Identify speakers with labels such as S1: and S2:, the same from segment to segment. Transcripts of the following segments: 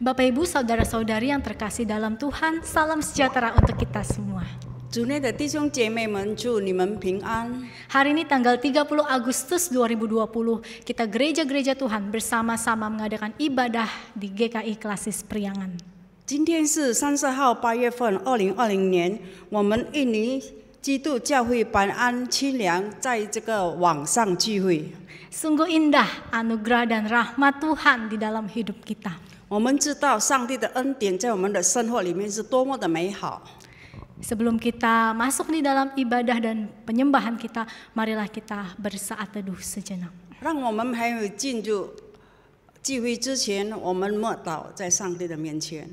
S1: Bapak Ibu, saudara-saudari yang terkasih dalam Tuhan, salam sejahtera untuk kita semua.
S2: 主内的弟兄姐妹们，祝你们平安。
S1: Hari ini tanggal 30 Agustus 2020, kita gereja-gereja Tuhan bersama-sama mengadakan ibadah di GKI Klasis Priangan.
S2: 今天是30号8月份2020年，我们印尼基督教会白安清凉在这个网上聚会。
S1: Sungguh indah anugerah dan rahmat Tuhan di dalam hidup kita.
S2: 我们知道上帝的恩典在我们的生活里面是多么的美好。
S1: Sebelum kita masuk di dalam ibadah dan penyembahan kita, marilah kita bersaat teduh sejenak.
S2: 让我们还没有进入聚会之前，我们默祷在上帝的面前。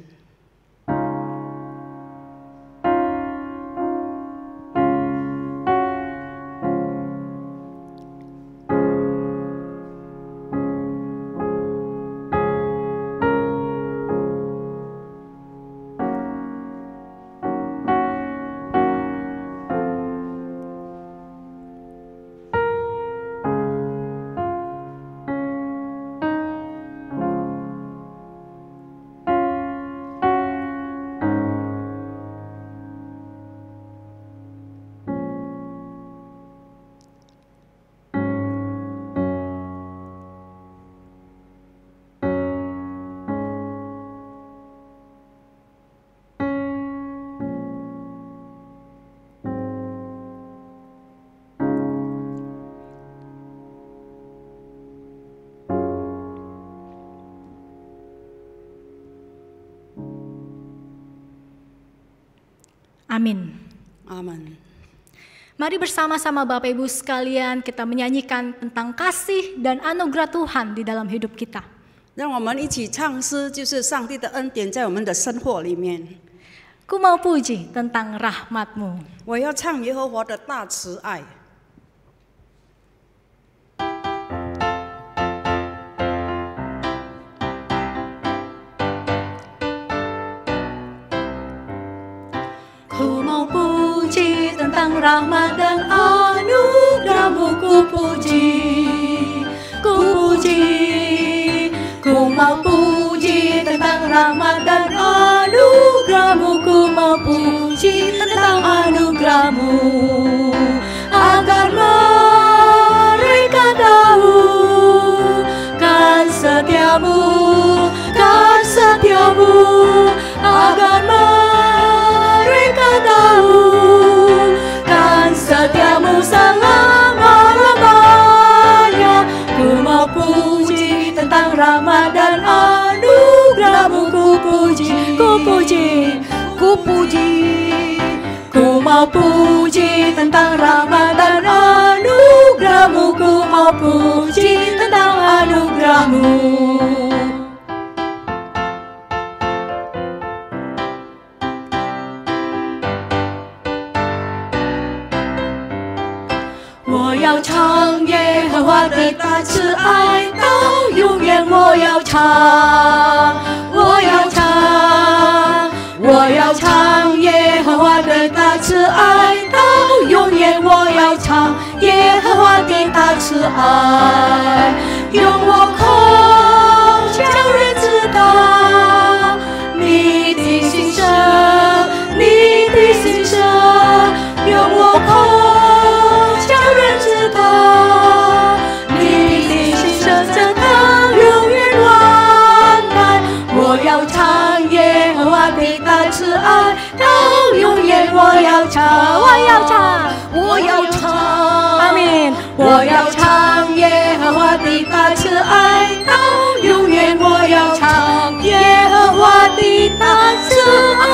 S1: Amin.
S2: Amin.
S1: Mari bersama-sama Bapak Ibu sekalian kita menyanyikan tentang kasih dan anugerah Tuhan di dalam hidup kita.
S2: 让我们一起唱诗，就是上帝的恩典在我们的生活里面。
S1: Ku mau puji tentang rahmat-Mu.
S2: 我要唱耶和华的大慈爱。
S1: Ku mau puji tentang rahmat dan anugerah-Mu, ku puji, ku puji. Ku mau puji tentang rahmat dan anugerah-Mu, ku mau puji tentang anugerah-Mu, agar mereka tahu kan setiamu, kan setiamu, agar mereka tahu kan setiamu selama-lamanya. Ku mau puji tentang rahmat dan anugerah-Mu, ku puji, ku puji, ku puji. Ku mau puji tentang rahmat dan anugerah-Mu, ku mau puji tentang anugerah-Mu. 我要唱耶和华的大慈爱到永远，我要唱，我要唱，我要唱耶和华的大慈爱到永远，我要唱耶和华的大慈爱，用我口叫人知道你的心声，你的心声，用我口。 慈爱到永远，我要唱，我要唱，我要唱，阿门。我要唱耶和华的大慈爱到永远，我要唱耶和华的大慈爱。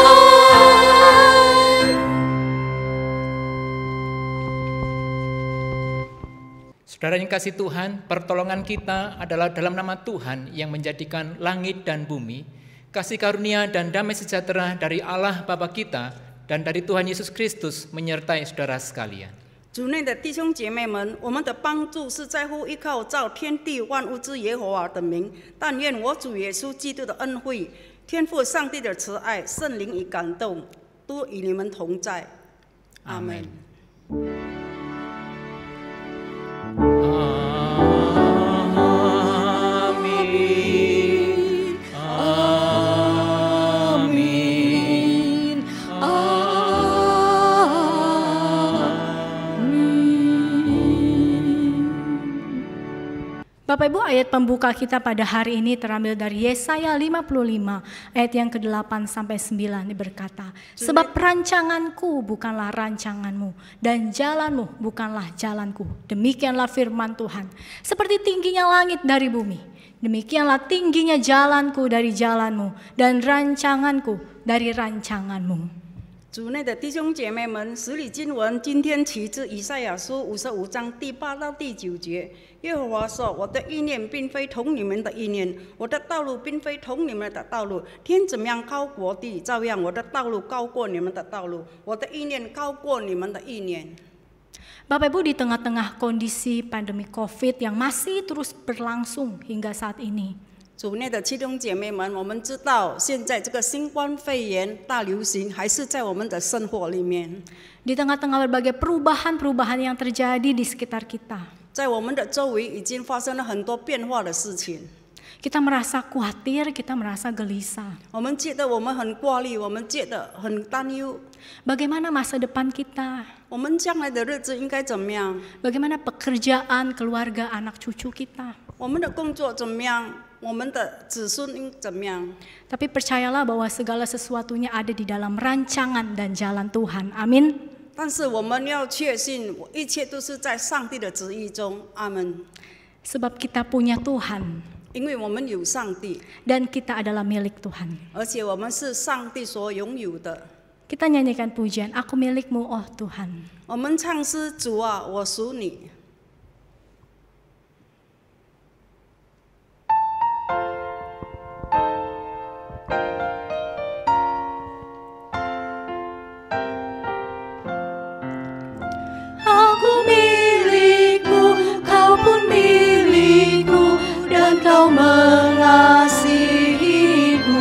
S3: Saudara yang kasih Tuhan, pertolongan kita adalah dalam nama Tuhan yang menjadikan langit dan bumi. Kasih karunia dan damai sejahtera dari Allah Bapa kita dan dari Tuhan Yesus Kristus menyertai saudara sekalian.
S2: 主内的弟兄姐妹们，我们的帮助是在乎依靠造天地万物之耶和华的名。但愿我主耶稣基督的恩惠、天父上帝的慈爱、圣灵与感动，都与你们同在。阿门。
S3: Amin.
S1: Bapak Ibu, ayat pembuka kita pada hari ini terambil dari Yesaya 55 ayat yang ke-8 sampai 9 berkata, sebab rancanganku bukanlah rancanganmu dan jalanmu bukanlah jalanku. Demikianlah firman Tuhan. Seperti tingginya langit dari bumi, demikianlah tingginya jalanku dari jalanmu dan rancanganku dari rancanganmu.
S2: 主内的弟兄姐妹们，使女经文今天取自以赛亚书55章第8到第9节。耶和华说：“我的意念并非同你们的意念，我的道路并非同你们的道路。天怎么样高过地，照样我的道路高过你们的道路，我的意念高过你们的意念。”
S1: Bapak Ibu, di tengah-tengah kondisi pandemi COVID yang masih terus berlangsung hingga saat ini,
S2: 主内的弟兄姐妹们，我们知道现在这个新冠肺炎大流行还是在我们的生活里面，
S1: di tengah-tengah berbagai perubahan-perubahan yang terjadi di sekitar kita,
S2: 在我们的周围已经发生了很多变化的事情。
S1: kita merasa khawatir, kita merasa gelisah.
S2: 我们觉得我们很挂虑，我们觉得很担忧。
S1: Bagaimana masa depan kita?
S2: 我们将来的日子应该怎么样？
S1: Bagaimana pekerjaan, keluarga, anak cucu kita?
S2: 我们的工作怎么样？我们的子孙应怎么样？
S1: Tapi percayalah bahwa segala sesuatunya ada di dalam rancangan dan jalan Tuhan. Amin.
S2: 但是我们要确信，一切都是在上帝的旨意中。阿门。
S1: Sebab kita punya Tuhan
S2: 因为我们有上帝，
S1: dan kita adalah milik Tuhan.
S2: 而且我们是上帝所拥有的。
S1: Kita nyanyikan pujian, aku milikmu, oh Tuhan.
S2: 我们唱诗：主啊，我属你。
S1: Aku milikmu, kau pun milikku, dan kau mengasihiku.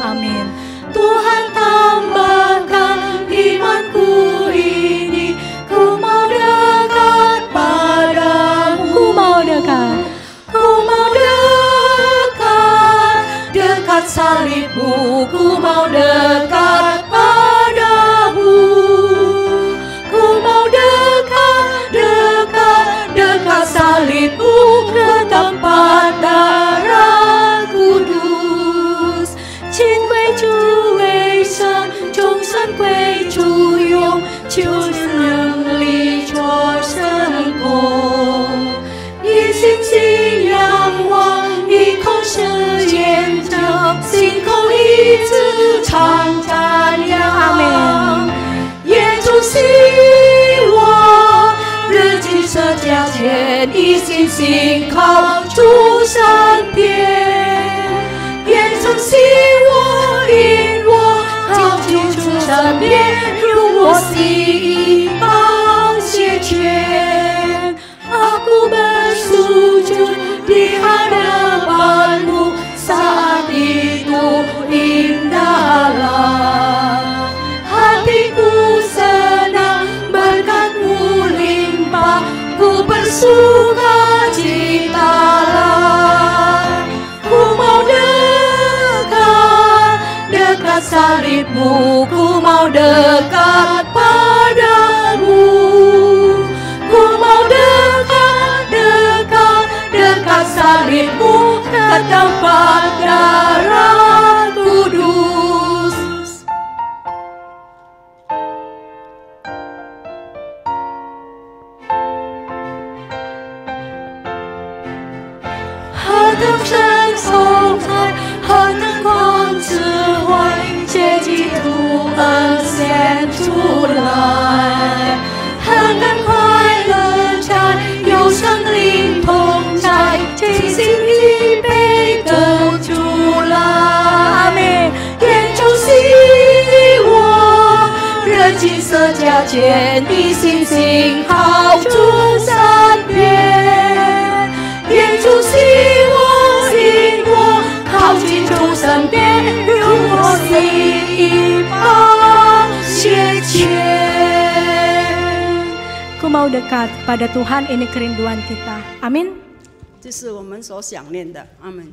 S1: Amin. Tuhan tambahkan imanku ini, ku mau dekat padamu. Ku mau dekat, ku mau dekat, dekat salibmu, ku mau dekat padamu. Ku mau dekat, dekat salibmu, ke tempat darah kudus. 亲为主为生，终身归主用，就是能力做成功。一心心仰望，一口舌言证，心口一直常赞扬。阿门。眼中希望，日进射架前，一心心靠主身边。眼中希望，引我靠近主身边，用我心帮解决。Aku bersujud di hadapanmu, saat itu indahlah. Hatiku senang, berkat-Mu limpah, ku bersuka citalah. Ku mau dekat, dekat salibmu, ku mau dekat padamu. Ku mau dekat, dekat salibmu, ke tempat darah kudus.何等深厚爱，何等光之怀，借基督恩显出来。何等快乐在，有圣灵同在，尽心预备等主来。阿门。眼中希望，热情色加坚，一心心靠主身边。眼中希望，引我靠近主身边，用我心帮解决。Ku mau dekat pada Tuhan, ini kerinduan kita. Amin.
S2: 这是我们所想念的。阿门。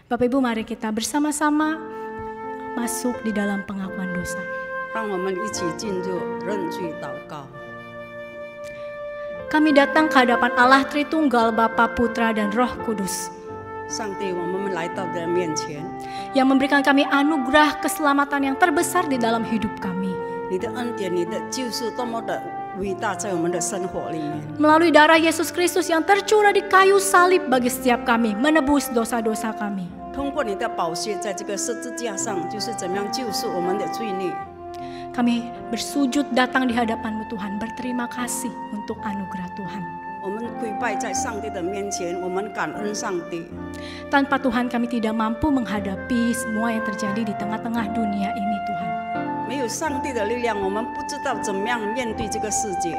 S1: Bapak Ibu, mari kita bersama-sama masuk di dalam pengakuan dosa.
S2: 让我们一起进入认罪祷告。
S1: Kami datang ke hadapan Allah Tritunggal, Bapa, Putra, dan Roh Kudus,
S2: 上帝，我们来到你的面前，
S1: yang memberikan kami anugerah keselamatan yang terbesar di dalam hidup kami.
S2: 你的恩典、你的救赎多么的伟大，在我们的生活里面。
S1: Melalui darah Yesus Kristus yang tercurah di kayu salib bagi setiap kami, menebus dosa-dosa kami.
S2: 通过你的宝血，在这个十字架上，就是怎么样救赎我们的罪孽。
S1: Kami bersujud datang di hadapan-Mu Tuhan, berterima kasih untuk anugerah Tuhan.
S2: 我们跪拜在上帝的面前，我们感恩上帝。
S1: Tanpa Tuhan kami tidak mampu menghadapi semua yang terjadi di tengah-tengah dunia ini Tuhan.
S2: 没有上帝的力量，我们不知道怎么样面对这个世界。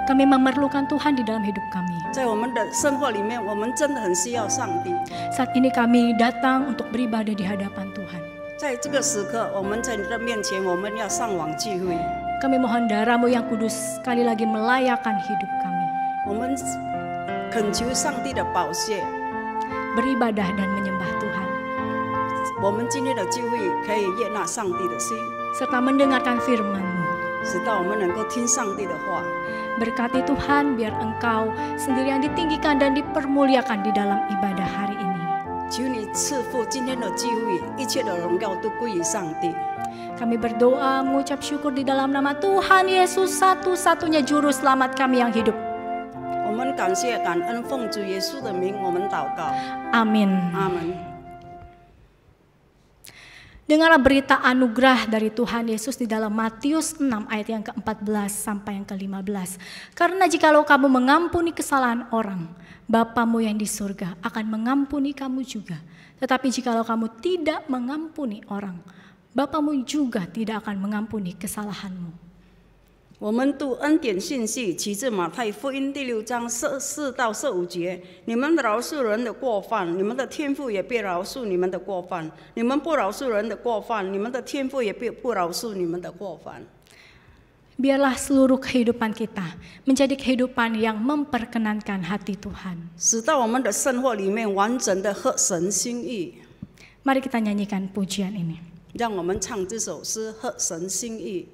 S1: Kami memerlukan Tuhan di dalam hidup kami.
S2: 在我们的生活里面，我们真的很需要上帝。
S1: Saat ini kami datang untuk beribadah di hadapan Tuhan.
S2: 在这个时刻，我们在你的面前，我们要上网聚会。
S1: Kami mohon darah-Mu yang kudus sekali lagi melayakkan hidup kami.
S2: 我们恳求上帝的宝血，
S1: Beribadah dan menyembah Tuhan.
S2: 我们今天的聚会可以悦纳上帝的心，
S1: Serta mendengarkan firman-Mu.
S2: 使到我们能够听上帝的话。
S1: Berkati Tuhan biar Engkau sendiri yang ditinggikan dan dipermuliakan di dalam ibadah hari ini.
S2: 求你赐福今天的聚会，一切的荣耀都归于上帝。
S1: Kami berdoa mengucap syukur di dalam nama Tuhan Yesus, satu-satunya juru selamat kami yang hidup.
S2: 我们感谢感恩，奉主耶稣的名，我们祷告，
S1: Amin.
S2: 阿门。
S1: Dengarlah berita anugerah dari Tuhan Yesus di dalam Matius 6 ayat yang ke-14 sampai yang ke-15. Karena jikalau kamu mengampuni kesalahan orang, Bapamu yang di surga akan mengampuni kamu juga. Tetapi jikalau kamu tidak mengampuni orang, Bapamu juga tidak akan mengampuni kesalahanmu.
S2: 我们读恩典信息，取自马太福音第6章14到15节。你们饶恕人的过犯，你们的天父也必饶恕你们的过犯；你们不饶恕人的过犯，你们的天父也必不饶恕你们的过犯。
S1: Biarlah seluruh kehidupan kita menjadi kehidupan yang memperkenankan hati Tuhan.
S2: 使到我们的生活里面完整的合神心意。
S1: Mari kita nyanyikan pujian ini.
S2: 让我们唱这首诗，合神心意。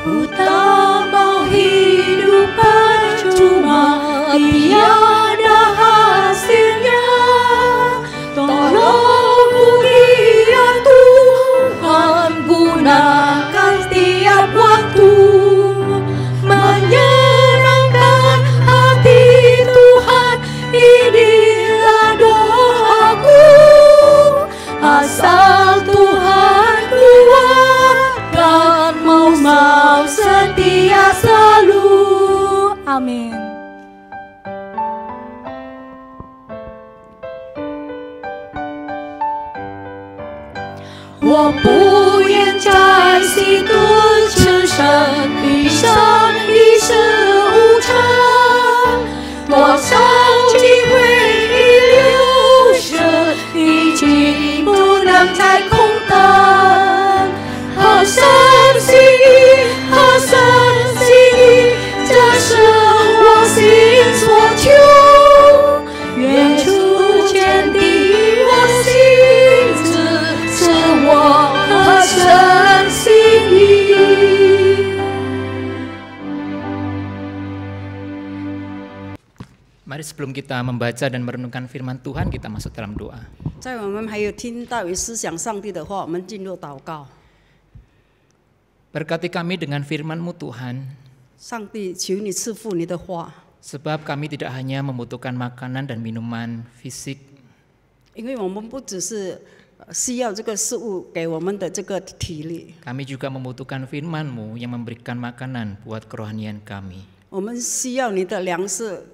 S1: Ku tak mau hidup percuma, tiada hasilnya. Tolong ya Tuhan, gunakan setiap waktu menyenangkan hati Tuhan. Inilah doaku, asal Tuhan kuatkan, mau setia selalu. Amin. 我不愿再吸毒吃生，一生一事无成，多少机会已流逝，已经不能再空等。合神心意，合神心意，这是我心所求。愿主坚定我心志，使我合神心意。
S3: Mari sebelum kita membaca dan merenungkan firman Tuhan, kita masuk dalam doa.
S2: 在我们还有听到与思想上帝的话，我们进入祷告。
S3: Berkati kami dengan firman-Mu Tuhan,
S2: 上帝，求你赐福你的话，
S3: sebab kami tidak hanya membutuhkan makanan dan minuman fisik,
S2: 因为我们不只是需要这个食物给我们的这个体力，
S3: kami juga membutuhkan firman-Mu yang memberikan makanan buat kerohanian kami.
S2: 我们需要你的粮食。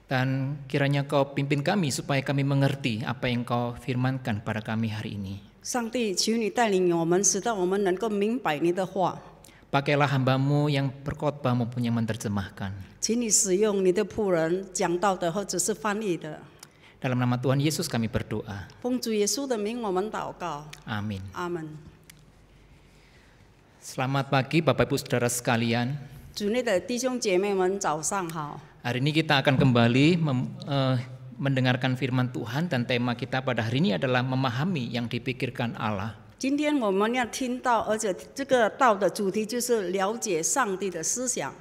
S3: Dan kiranya Kau pimpin kami supaya kami mengerti apa yang Kau firmankan pada kami hari ini.
S2: 上帝，求你带领我们，使到我们能够明白你的话。
S3: Pakailah hamba-Mu yang berkhotbah maupun yang menerjemahkan.
S2: 请你使用你的仆人讲道的或者是翻译的。
S3: Dalam nama Tuhan Yesus kami berdoa.
S2: 奉主耶稣的名，我们祷告。
S3: Amin.
S2: 阿门。
S3: Selamat pagi Bapak Ibu Saudara sekalian.
S2: 主内的弟兄姐妹们，早上好。
S3: Hari ini kita akan kembali mendengarkan firman Tuhan dan tema kita pada hari ini adalah memahami yang dipikirkan Allah.
S2: 今天我们要听到，而且这个道的主题就是了解上帝的思想。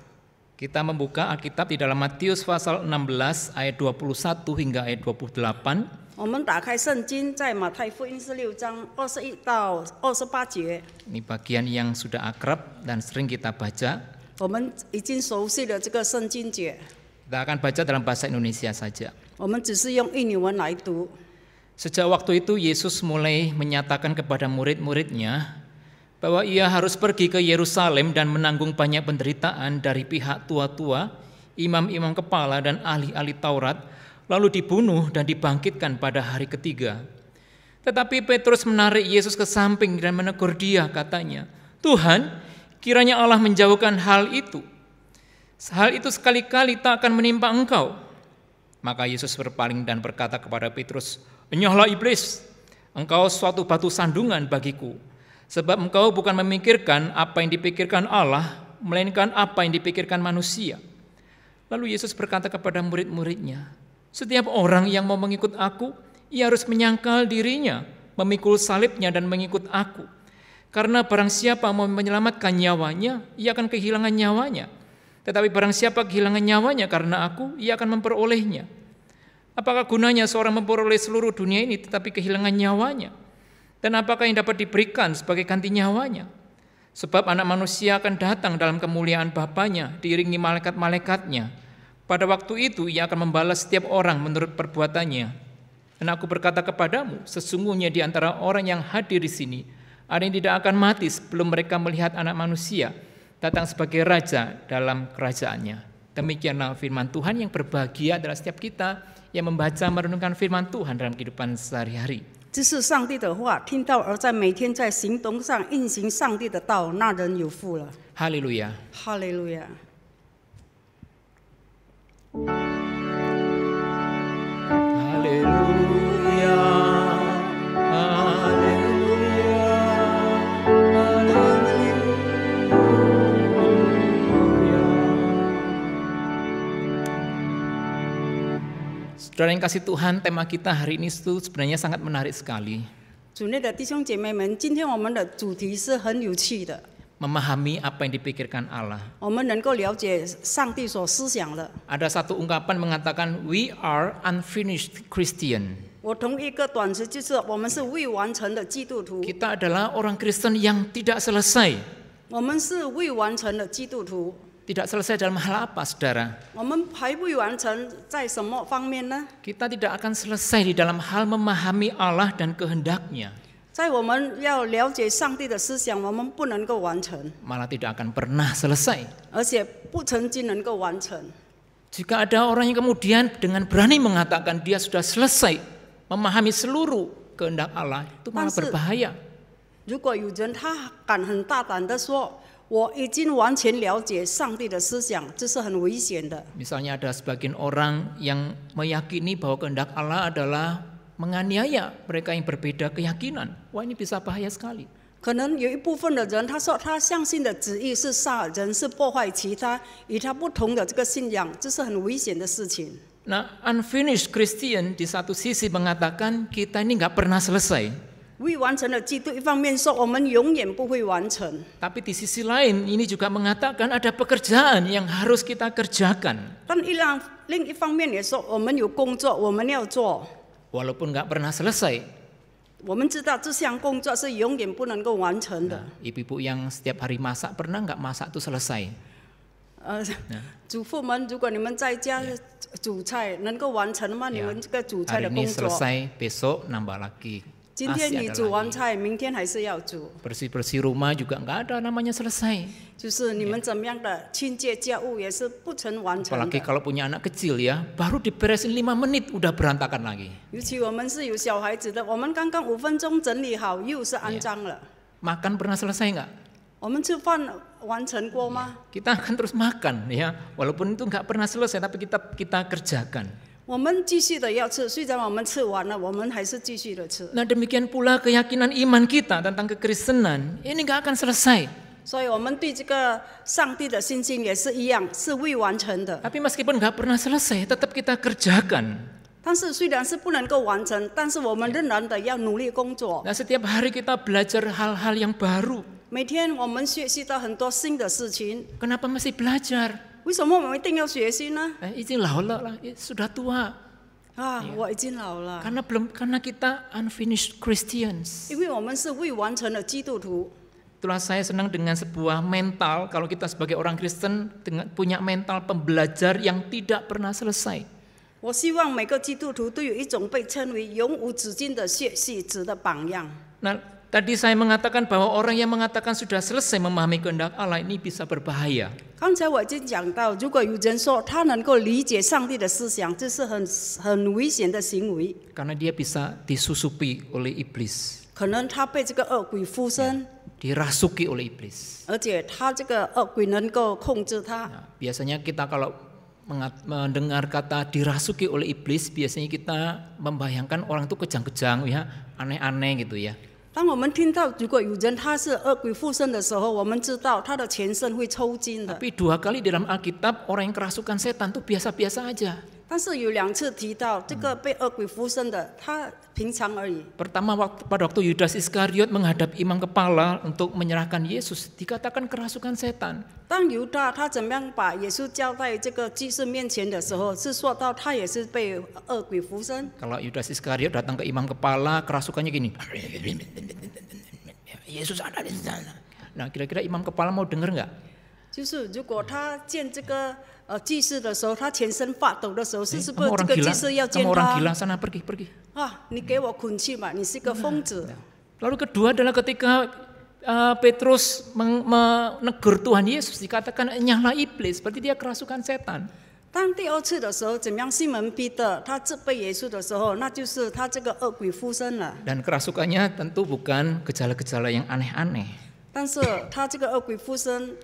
S3: Kita membuka Alkitab di dalam Matius pasal 16 ayat 21 hingga ayat 28.
S2: 我们打开圣经，在马太福音16章21到28节。
S3: Ini bagian yang sudah akrab dan sering kita baca.
S2: 我们已经熟悉了这个圣经节，
S3: Kita akan baca dalam bahasa Indonesia saja.
S2: 我们只是用印尼文来读。
S3: Sejak waktu itu Yesus mulai menyatakan kepada murid-muridnya bahwa ia harus pergi ke Yerusalem dan menanggung banyak penderitaan dari pihak tua-tua, imam-imam kepala dan ahli-ahli Taurat, lalu dibunuh dan dibangkitkan pada hari ketiga. Tetapi Petrus menarik Yesus ke samping dan menegur dia, katanya, "Tuhan, kiranya Allah menjauhkan hal itu. Hal itu sekali-kali tak akan menimpa engkau." Maka Yesus berpaling dan berkata kepada Petrus, "Enyahlah iblis, engkau suatu batu sandungan bagiku. Sebab engkau bukan memikirkan apa yang dipikirkan Allah, melainkan apa yang dipikirkan manusia." Lalu Yesus berkata kepada murid-muridnya, "Setiap orang yang mau mengikut aku, ia harus menyangkal dirinya, memikul salibnya dan mengikut aku. Karena barang siapa mau menyelamatkan nyawanya, ia akan kehilangan nyawanya. Tetapi barang siapa kehilangan nyawanya karena aku, ia akan memperolehnya. Apakah gunanya seorang memperoleh seluruh dunia ini tetapi kehilangan nyawanya? Dan apakah yang dapat diberikan sebagai ganti nyawanya? Sebab anak manusia akan datang dalam kemuliaan Bapanya, diiringi malaikat-malaikatnya. Pada waktu itu ia akan membalas setiap orang menurut perbuatannya. Dan aku berkata kepadamu, sesungguhnya di antara orang yang hadir di sini, ada yang tidak akan mati sebelum mereka melihat anak manusia datang sebagai raja dalam kerajaannya." Demikianlah firman Tuhan. Yang berbahagia adalah setiap kita yang membaca merenungkan firman Tuhan dalam kehidupan sehari-hari.
S2: 这是上帝的话，听到而在每天在行动上运行上帝的道，那人有福了。
S3: Haleluya.
S2: 哈利路亚！
S3: Haleluya. Haleluya. Saudara yang kasih Tuhan, tema kita hari ini itu sebenarnya sangat menarik sekali.
S2: 主内的弟兄姐妹们，今天我们的主题是很有趣的，
S3: Memahami apa yang dipikirkan Allah.
S2: 我们能够了解上帝所思想的。
S3: Ada satu ungkapan mengatakan, "We are unfinished Christian."
S2: 我同意一个短词，就是我们是未完成的基督徒，
S3: Kita adalah orang Kristen yang tidak selesai.
S2: 我们是未完成的基督徒。
S3: Tidak selesai dalam hal apa, saudara?
S2: 我们还未完成在什么方面呢？
S3: Kita tidak akan selesai di dalam hal memahami Allah dan kehendaknya.
S2: 在我们要了解上帝的思想，我们不能够完成，
S3: Malah tidak akan pernah selesai.
S2: 而且不曾经能够完成。
S3: Jika ada orang yang kemudian dengan berani mengatakan dia sudah selesai memahami seluruh kehendak Allah, itu malah berbahaya.
S2: 如果有人他敢很大胆的说，我已经完全了解上帝的思想，这是很危险的。
S3: Misalnya ada sebagian orang yang meyakini bahwa kehendak Allah adalah menganiaya mereka yang berbeda keyakinan. Wah, ini bisa bahaya sekali.
S2: 可能有一部分的人，他说他相信的旨意是杀人，是破坏其他与他不同的这个信仰，这是很危险的事情。
S3: Nah, unfinished Christian di satu sisi mengatakan kita ini nggak pernah selesai.
S2: 未完成的基督，一方面说我们永远不会完成，
S3: Tapi di sisi lain ini juga mengatakan ada pekerjaan yang harus kita kerjakan.
S2: 但另一方面也说我们有工作我们要做。
S3: Walaupun nggak pernah selesai.
S2: 我们知道这项工作是永远不能够完成的。
S3: Ibu-ibu yang setiap hari masak, pernah nggak masak itu selesai?
S2: 主妇们，如果你们在家煮菜，能够完成吗？你们这个煮菜
S3: Hari
S2: 的
S3: ini
S2: 工作。
S3: selesai, besok nambah lagi.
S2: 今天
S3: Masih
S2: 你
S3: ada
S2: 煮完
S3: lagi.
S2: 菜，明天还是要煮。
S3: Bersih-bersih rumah juga nggak ada namanya selesai.
S2: 就是你们怎么样的清洁家务也是不曾完成
S3: Apalagi
S2: 的。
S3: kalau punya anak kecil ya, baru diberesin 5 menit udah berantakan lagi.
S2: 尤其我们是有小孩子的，我们刚刚5分钟整理好，又是肮脏了。
S3: Makan pernah selesai nggak?
S2: 我们吃饭完成过吗？
S3: Kita akan terus makan ya, walaupun itu nggak pernah selesai, tapi kita kerjakan.
S2: 我们继续的要吃，虽然我们吃完了，我们还是继续的吃。
S3: Nah demikian pula keyakinan iman kita tentang kekristenan, ini nggak akan selesai.
S2: 所以我们对这个上帝的信心也是一样，是未完成的。
S3: Tapi meskipun nggak pernah selesai, tetap kita kerjakan.
S2: 但是虽然是不能够完成，但是我们仍然的要努力工作。
S3: Nah, setiap hari kita belajar hal-hal yang baru.
S2: 每天我们学习到很多新的事情，
S3: Kenapa masih belajar?
S2: 为什么我们一定要学习呢？
S3: Izin lah, sudah tua.
S2: 我已经老了，
S3: Karena kita unfinished Christians.
S2: 因为我们是未完成的基督徒。
S3: Itulah saya senang dengan sebuah mental, kalau kita sebagai orang Kristen punya mental pembelajar yang tidak pernah selesai.
S2: 我希望每个基督徒都有一种被称为永无止境的学习者的榜样。
S3: Nah, tadi saya mengatakan bahwa orang yang mengatakan sudah selesai memahami kehendak Allah ini bisa berbahaya.
S2: 刚才我已经讲到，如果有人说他能够理解上帝的思想，这是很危险的行为，
S3: Karena dia bisa disusupi oleh iblis,
S2: 可能他被这个恶鬼附身，
S3: dirasuki oleh iblis.
S2: 而且他这个恶鬼能够控制他。
S3: Nah, biasanya kita kalau mendengar kata dirasuki oleh iblis, biasanya kita membayangkan orang itu kejang-kejang ya, aneh-aneh gitu ya.
S2: 当我们听到如果有人他是恶鬼附身的时候，我们知道他的全身会抽筋的。
S3: Tapi 2 kali dalam Alkitab orang yang kerasukan setan itu biasa-biasa aja.
S2: 但是有2次提到这个被恶鬼附身的，他平常而已。
S3: Pertama pada waktu Yudas Iskariot menghadap imam kepala untuk menyerahkan Yesus, dikatakan kerasukan setan.
S2: 当犹大他怎么样把耶稣交在这个祭司面前的时候，是说到他也是被恶鬼附身。
S3: Kalau Yudas Iskariot datang ke imam kepala, kerasukannya gini. Yesus ada di sana. Nah, kira-kira imam kepala mau dengar nggak?
S2: 就是如果他见这个祭司的时候，他全身发抖的时候，是不
S3: Kamu
S2: 是这
S3: orang
S2: 个
S3: gila,
S2: 祭司要见
S3: kamu orang
S2: 他
S3: gila, sana pergi.
S2: 啊？你给我滚去吧，你是个疯子。
S3: Lalu kedua adalah ketika Petrus menegur Tuhan Yesus, dikatakan nyala iblis, berarti dia kerasukan setan.
S2: 当第2次的时候，怎么样？西门彼得他责备耶稣的时候，那就是他这个恶鬼附身了。
S3: Dan kerasukannya tentu bukan gejala-gejala yang aneh-aneh.
S2: 但是他这个恶鬼附身，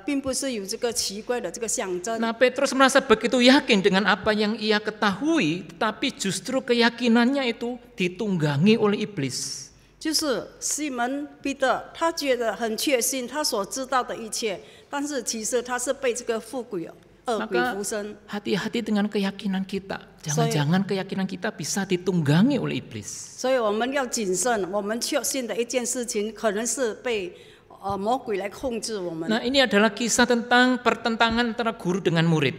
S2: 并不是有这个奇怪的这个象征。
S3: Nah, Petrus merasa begitu yakin dengan apa yang ia ketahui, tetapi justru keyakinannya itu ditunggangi oleh iblis.
S2: 就是西门彼得，他觉得很确信他所知道的一切，但是其实他是被这个恶鬼附身。
S3: Hati-hati dengan keyakinan kita. Jangan-jangan keyakinan kita bisa ditunggangi oleh iblis.
S2: 所以我们要谨慎，我们确信的一件事情，可能是被魔鬼来控制我们。
S3: Nah, ini adalah kisah tentang pertentangan antara guru dengan murid.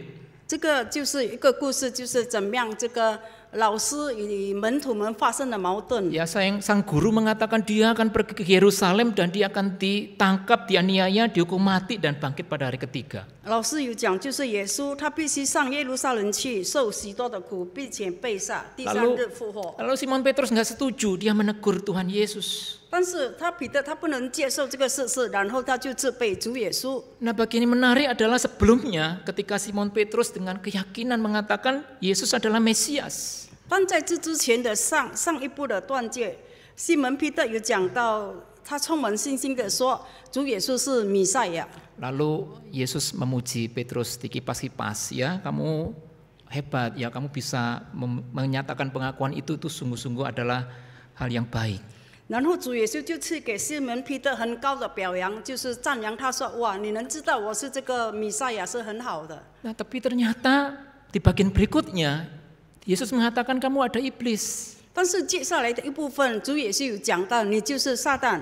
S2: 这个就是一个故事，就是怎么样这个老师与门徒们发生的矛盾。
S3: Ya, sang guru mengatakan dia akan pergi ke Yerusalem dan dia akan ditangkap, dianiaya, dihukum mati dan bangkit pada hari ketiga.
S2: 老师有讲，就是耶稣他必须上耶路撒冷去，受许多的苦，并且被杀，第3日复活。
S3: Lalu Simon Petrus nggak setuju, dia menegur Tuhan Yesus.
S2: 但是彼得他不能接受这个事实，然后他就责备主耶稣。
S3: Nah, bagian yang menarik adalah sebelumnya ketika Simon Petrus dengan keyakinan mengatakan Yesus adalah Mesias.
S2: 但在这之前的上一部的段节，西门彼得有讲到，他充满信心的说，主耶稣是弥赛亚。
S3: Lalu Yesus memuji Petrus dikipas-kipas, ya kamu hebat, ya kamu bisa menyatakan pengakuan itu sungguh-sungguh adalah hal yang baik.
S2: 然后主耶稣就赐给西门彼得很高的表扬，就是赞扬他说：“哇，你能知道我是这个弥赛亚是很好的。”
S3: Nah, tapi ternyata di bagian berikutnya Yesus mengatakan kamu ada iblis.
S2: 但是接下来的一部分，主耶稣有讲到，你就是撒旦。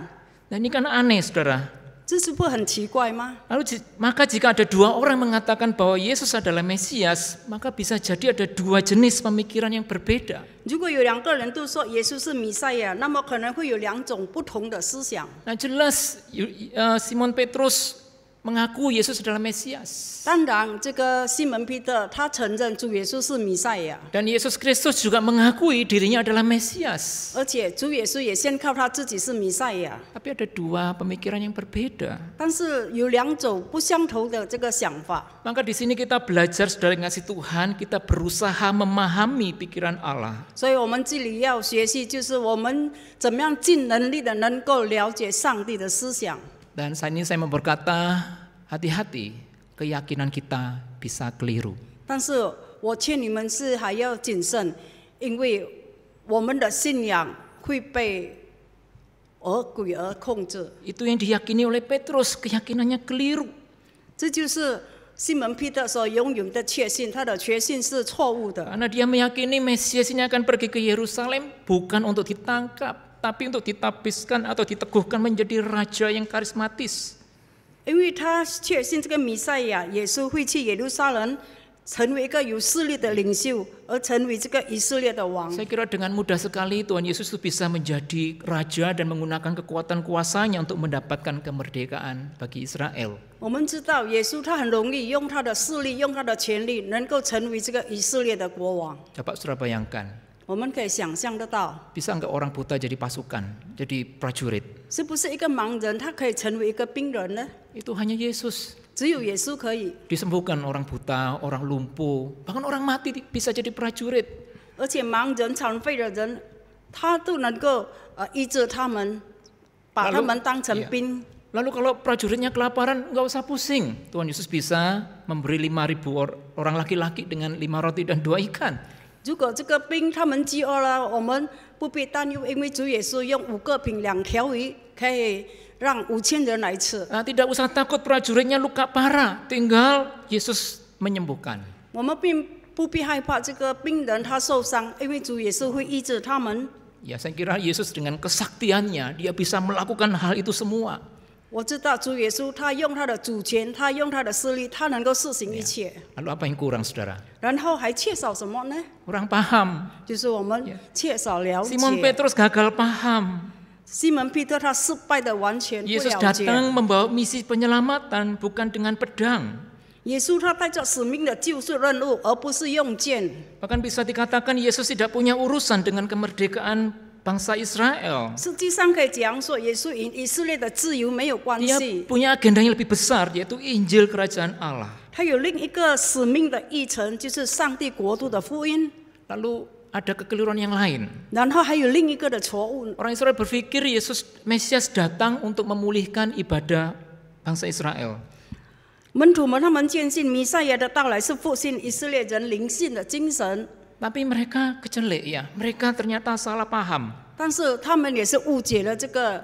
S3: Nah, ini kan aneh, saudara.
S2: 这是不很奇怪吗？
S3: Lalu maka jika ada 2 orang mengatakan bahwa Yesus adalah Mesias, maka bisa jadi ada 2 jenis pemikiran yang berbeda.
S2: 如果有2个人都说耶稣是弥赛亚，那么可能会有2种不同的思想。
S3: Nah, jelas Simon Petrus mengaku Yesus adalah Mesias.
S2: 当然，这个西门彼得他承认主耶稣是弥赛亚，
S3: Dan Yesus Kristus juga mengakui dirinya adalah Mesias.
S2: 而且主耶稣也宣告他自己是弥赛亚。
S3: Tapi ada 2 pemikiran yang berbeda.
S2: 但是有2种不相同的这个想法。
S3: Maka di sini kita belajar saudara ngasih Tuhan, kita berusaha memahami pikiran Allah.
S2: 所以我们这里要学习，就是我们怎么样尽能力的能够了解上帝的思想。
S3: Dan saat ini saya mau berkata, hati-hati, keyakinan kita bisa keliru.
S2: 但是我劝你们是还要谨慎，因为我们的信仰会被恶鬼而控制。
S3: Itu yang diyakini oleh Petrus, keyakinannya keliru.
S2: 这就是西门彼得所拥有的确信，他的确信是错误的。
S3: Karena dia meyakini Mesias ini akan pergi ke Yerusalem bukan untuk ditangkap, tapi untuk ditapiskan atau diteguhkan menjadi raja yang karismatis.
S2: 因为他确信这个弥赛亚耶稣会去耶路撒冷，成为一个有势力的领袖，而成为这个以色列的王。
S3: Saya kira dengan mudah sekali Tuhan Yesus itu bisa menjadi raja dan menggunakan kekuatan kuasanya untuk mendapatkan kemerdekaan bagi Israel.
S2: 我们知道耶稣他很容易用他的势力，用他的权力，能够成为这个以色列的国王。
S3: Coba saudara bayangkan,
S2: 我们可以想象得到，
S3: bisa nggak orang buta jadi pasukan, jadi prajurit?
S2: 是不是一个盲人他可以成为一个兵人呢？
S3: Itu hanya Yesus.
S2: 只有耶稣可以，
S3: Disembuhkan orang buta, orang lumpuh, bahkan orang mati bisa jadi prajurit.
S2: 而且盲人、残废的人，他都能够医治他们，把他们当成兵。
S3: Lalu kalau prajuritnya kelaparan, nggak usah pusing. Tuhan Yesus bisa memberi 5.000 orang laki-laki dengan 5 roti dan 2 ikan.
S2: 如果这个兵他们饥饿了，我们不必担忧，因为主耶稣用5个饼2条鱼可以让5000人来吃。
S3: Nah, tidak usah takut prajuritnya luka parah, tinggal Yesus menyembuhkan.
S2: 我们并不必害怕这个病人他受伤，因为主耶稣会医治他们。
S3: Ya, saya kira Yesus dengan kesaktiannya, dia bisa melakukan hal itu semua.
S2: 我知道主耶稣他用他的主权，他用他的势力，他能够施行一切。
S3: Lalu apa yang kurang, saudara?
S2: 然后还缺少什么呢？
S3: Kurang paham.
S2: 就是我们缺少了解。
S3: Simon Petrus gagal paham.
S2: 西门彼得他失败的完全不
S3: Yesus
S2: 了解。
S3: datang membawa misi penyelamatan, bukan dengan pedang.
S2: 耶稣他带着使命的救赎任务，而不是用剑。
S3: Bahkan bisa dikatakan Yesus tidak punya urusan dengan kemerdekaan bangsa Israel.
S2: 实际上可以讲说，耶稣与以色列的自由没有关
S3: Dia
S2: 系，
S3: punya agenda yang lebih besar, yaitu Injil Kerajaan Allah.
S2: 他有另一个使命的议程，就是上帝国度的福音。
S3: Lalu ada kekeliruan yang lain.
S2: 然后还有另一个的错误，
S3: Orang Israel berpikir Yesus Mesias datang untuk memulihkan ibadah bangsa Israel.
S2: 门徒们他们坚信弥赛亚的到来是复兴以色列人灵性的精神，
S3: Tapi mereka kecelek ya, mereka ternyata salah paham.
S2: 但是他们也是误解了这个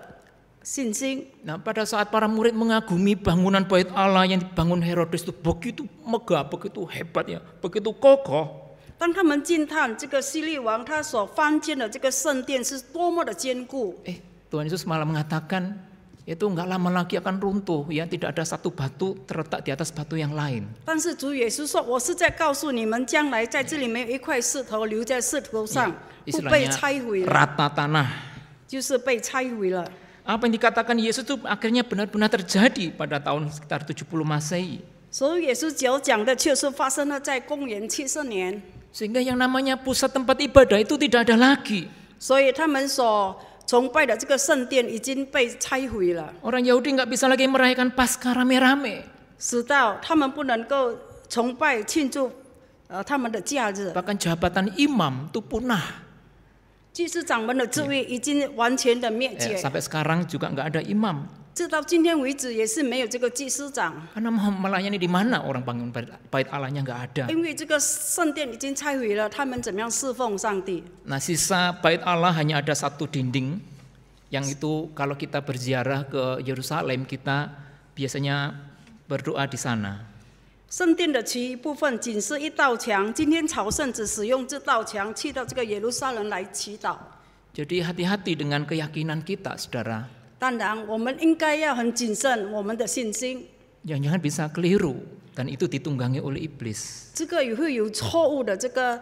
S2: 信心。
S3: Nah, pada saat para murid mengagumi bangunan Bait Allah yang dibangun Herodes itu begitu megah, begitu hebat ya, begitu kokoh.
S2: 当他们惊叹这个希律王他所翻建的这个圣殿是多么的坚固，
S3: Tuhan Yesus malah mengatakan itu enggak lama lagi akan runtuh ya, tidak ada satu batu terletak di atas batu yang lain.
S2: 但是主耶稣说：“我是在告诉你们，将来在这里没有一块石头留在石头上，不被
S3: Istilahnya
S2: 拆毁了，
S3: rata tanah.
S2: 就是被拆毁了。”
S3: Apa yang dikatakan Yesus itu akhirnya benar-benar terjadi pada tahun sekitar 70 Masehi.
S2: 所以耶稣所讲的确实发生了在公元70年，
S3: Sehingga yang namanya pusat tempat ibadah itu tidak ada lagi.
S2: 所以他们所崇拜的这个圣殿已经被拆毁了，
S3: Orang Yahudi nggak bisa lagi merayakan Paskah rame-rame.
S2: 使到他们不能够崇拜庆祝他们的假日。
S3: Bahkan jabatan imam itu punah.
S2: 祭司长们的职位已经完全的灭绝，
S3: Sampai sekarang juga nggak ada imam.
S2: 直到今天为止也是没有这个祭司长，
S3: Karena mau melayani di mana orang bangun bait Allahnya nggak ada.
S2: 因为这个圣殿已经拆毁了，他们怎么样侍奉上帝？
S3: Nah, sisa bait Allah hanya ada satu dinding, yang itu kalau kita berziarah ke Yerusalem kita biasanya berdoa di sana.
S2: 圣殿的其余部分仅是一道墙，今天朝圣只使用这道墙去到这个耶路撒冷来祈祷。
S3: Jadi hati-hati dengan keyakinan kita, saudara.
S2: 当然，我们应该要很谨慎我们的信心，
S3: Jangan-jangan bisa keliru dan itu ditunggangi oleh iblis.
S2: 这个也会有错误的这个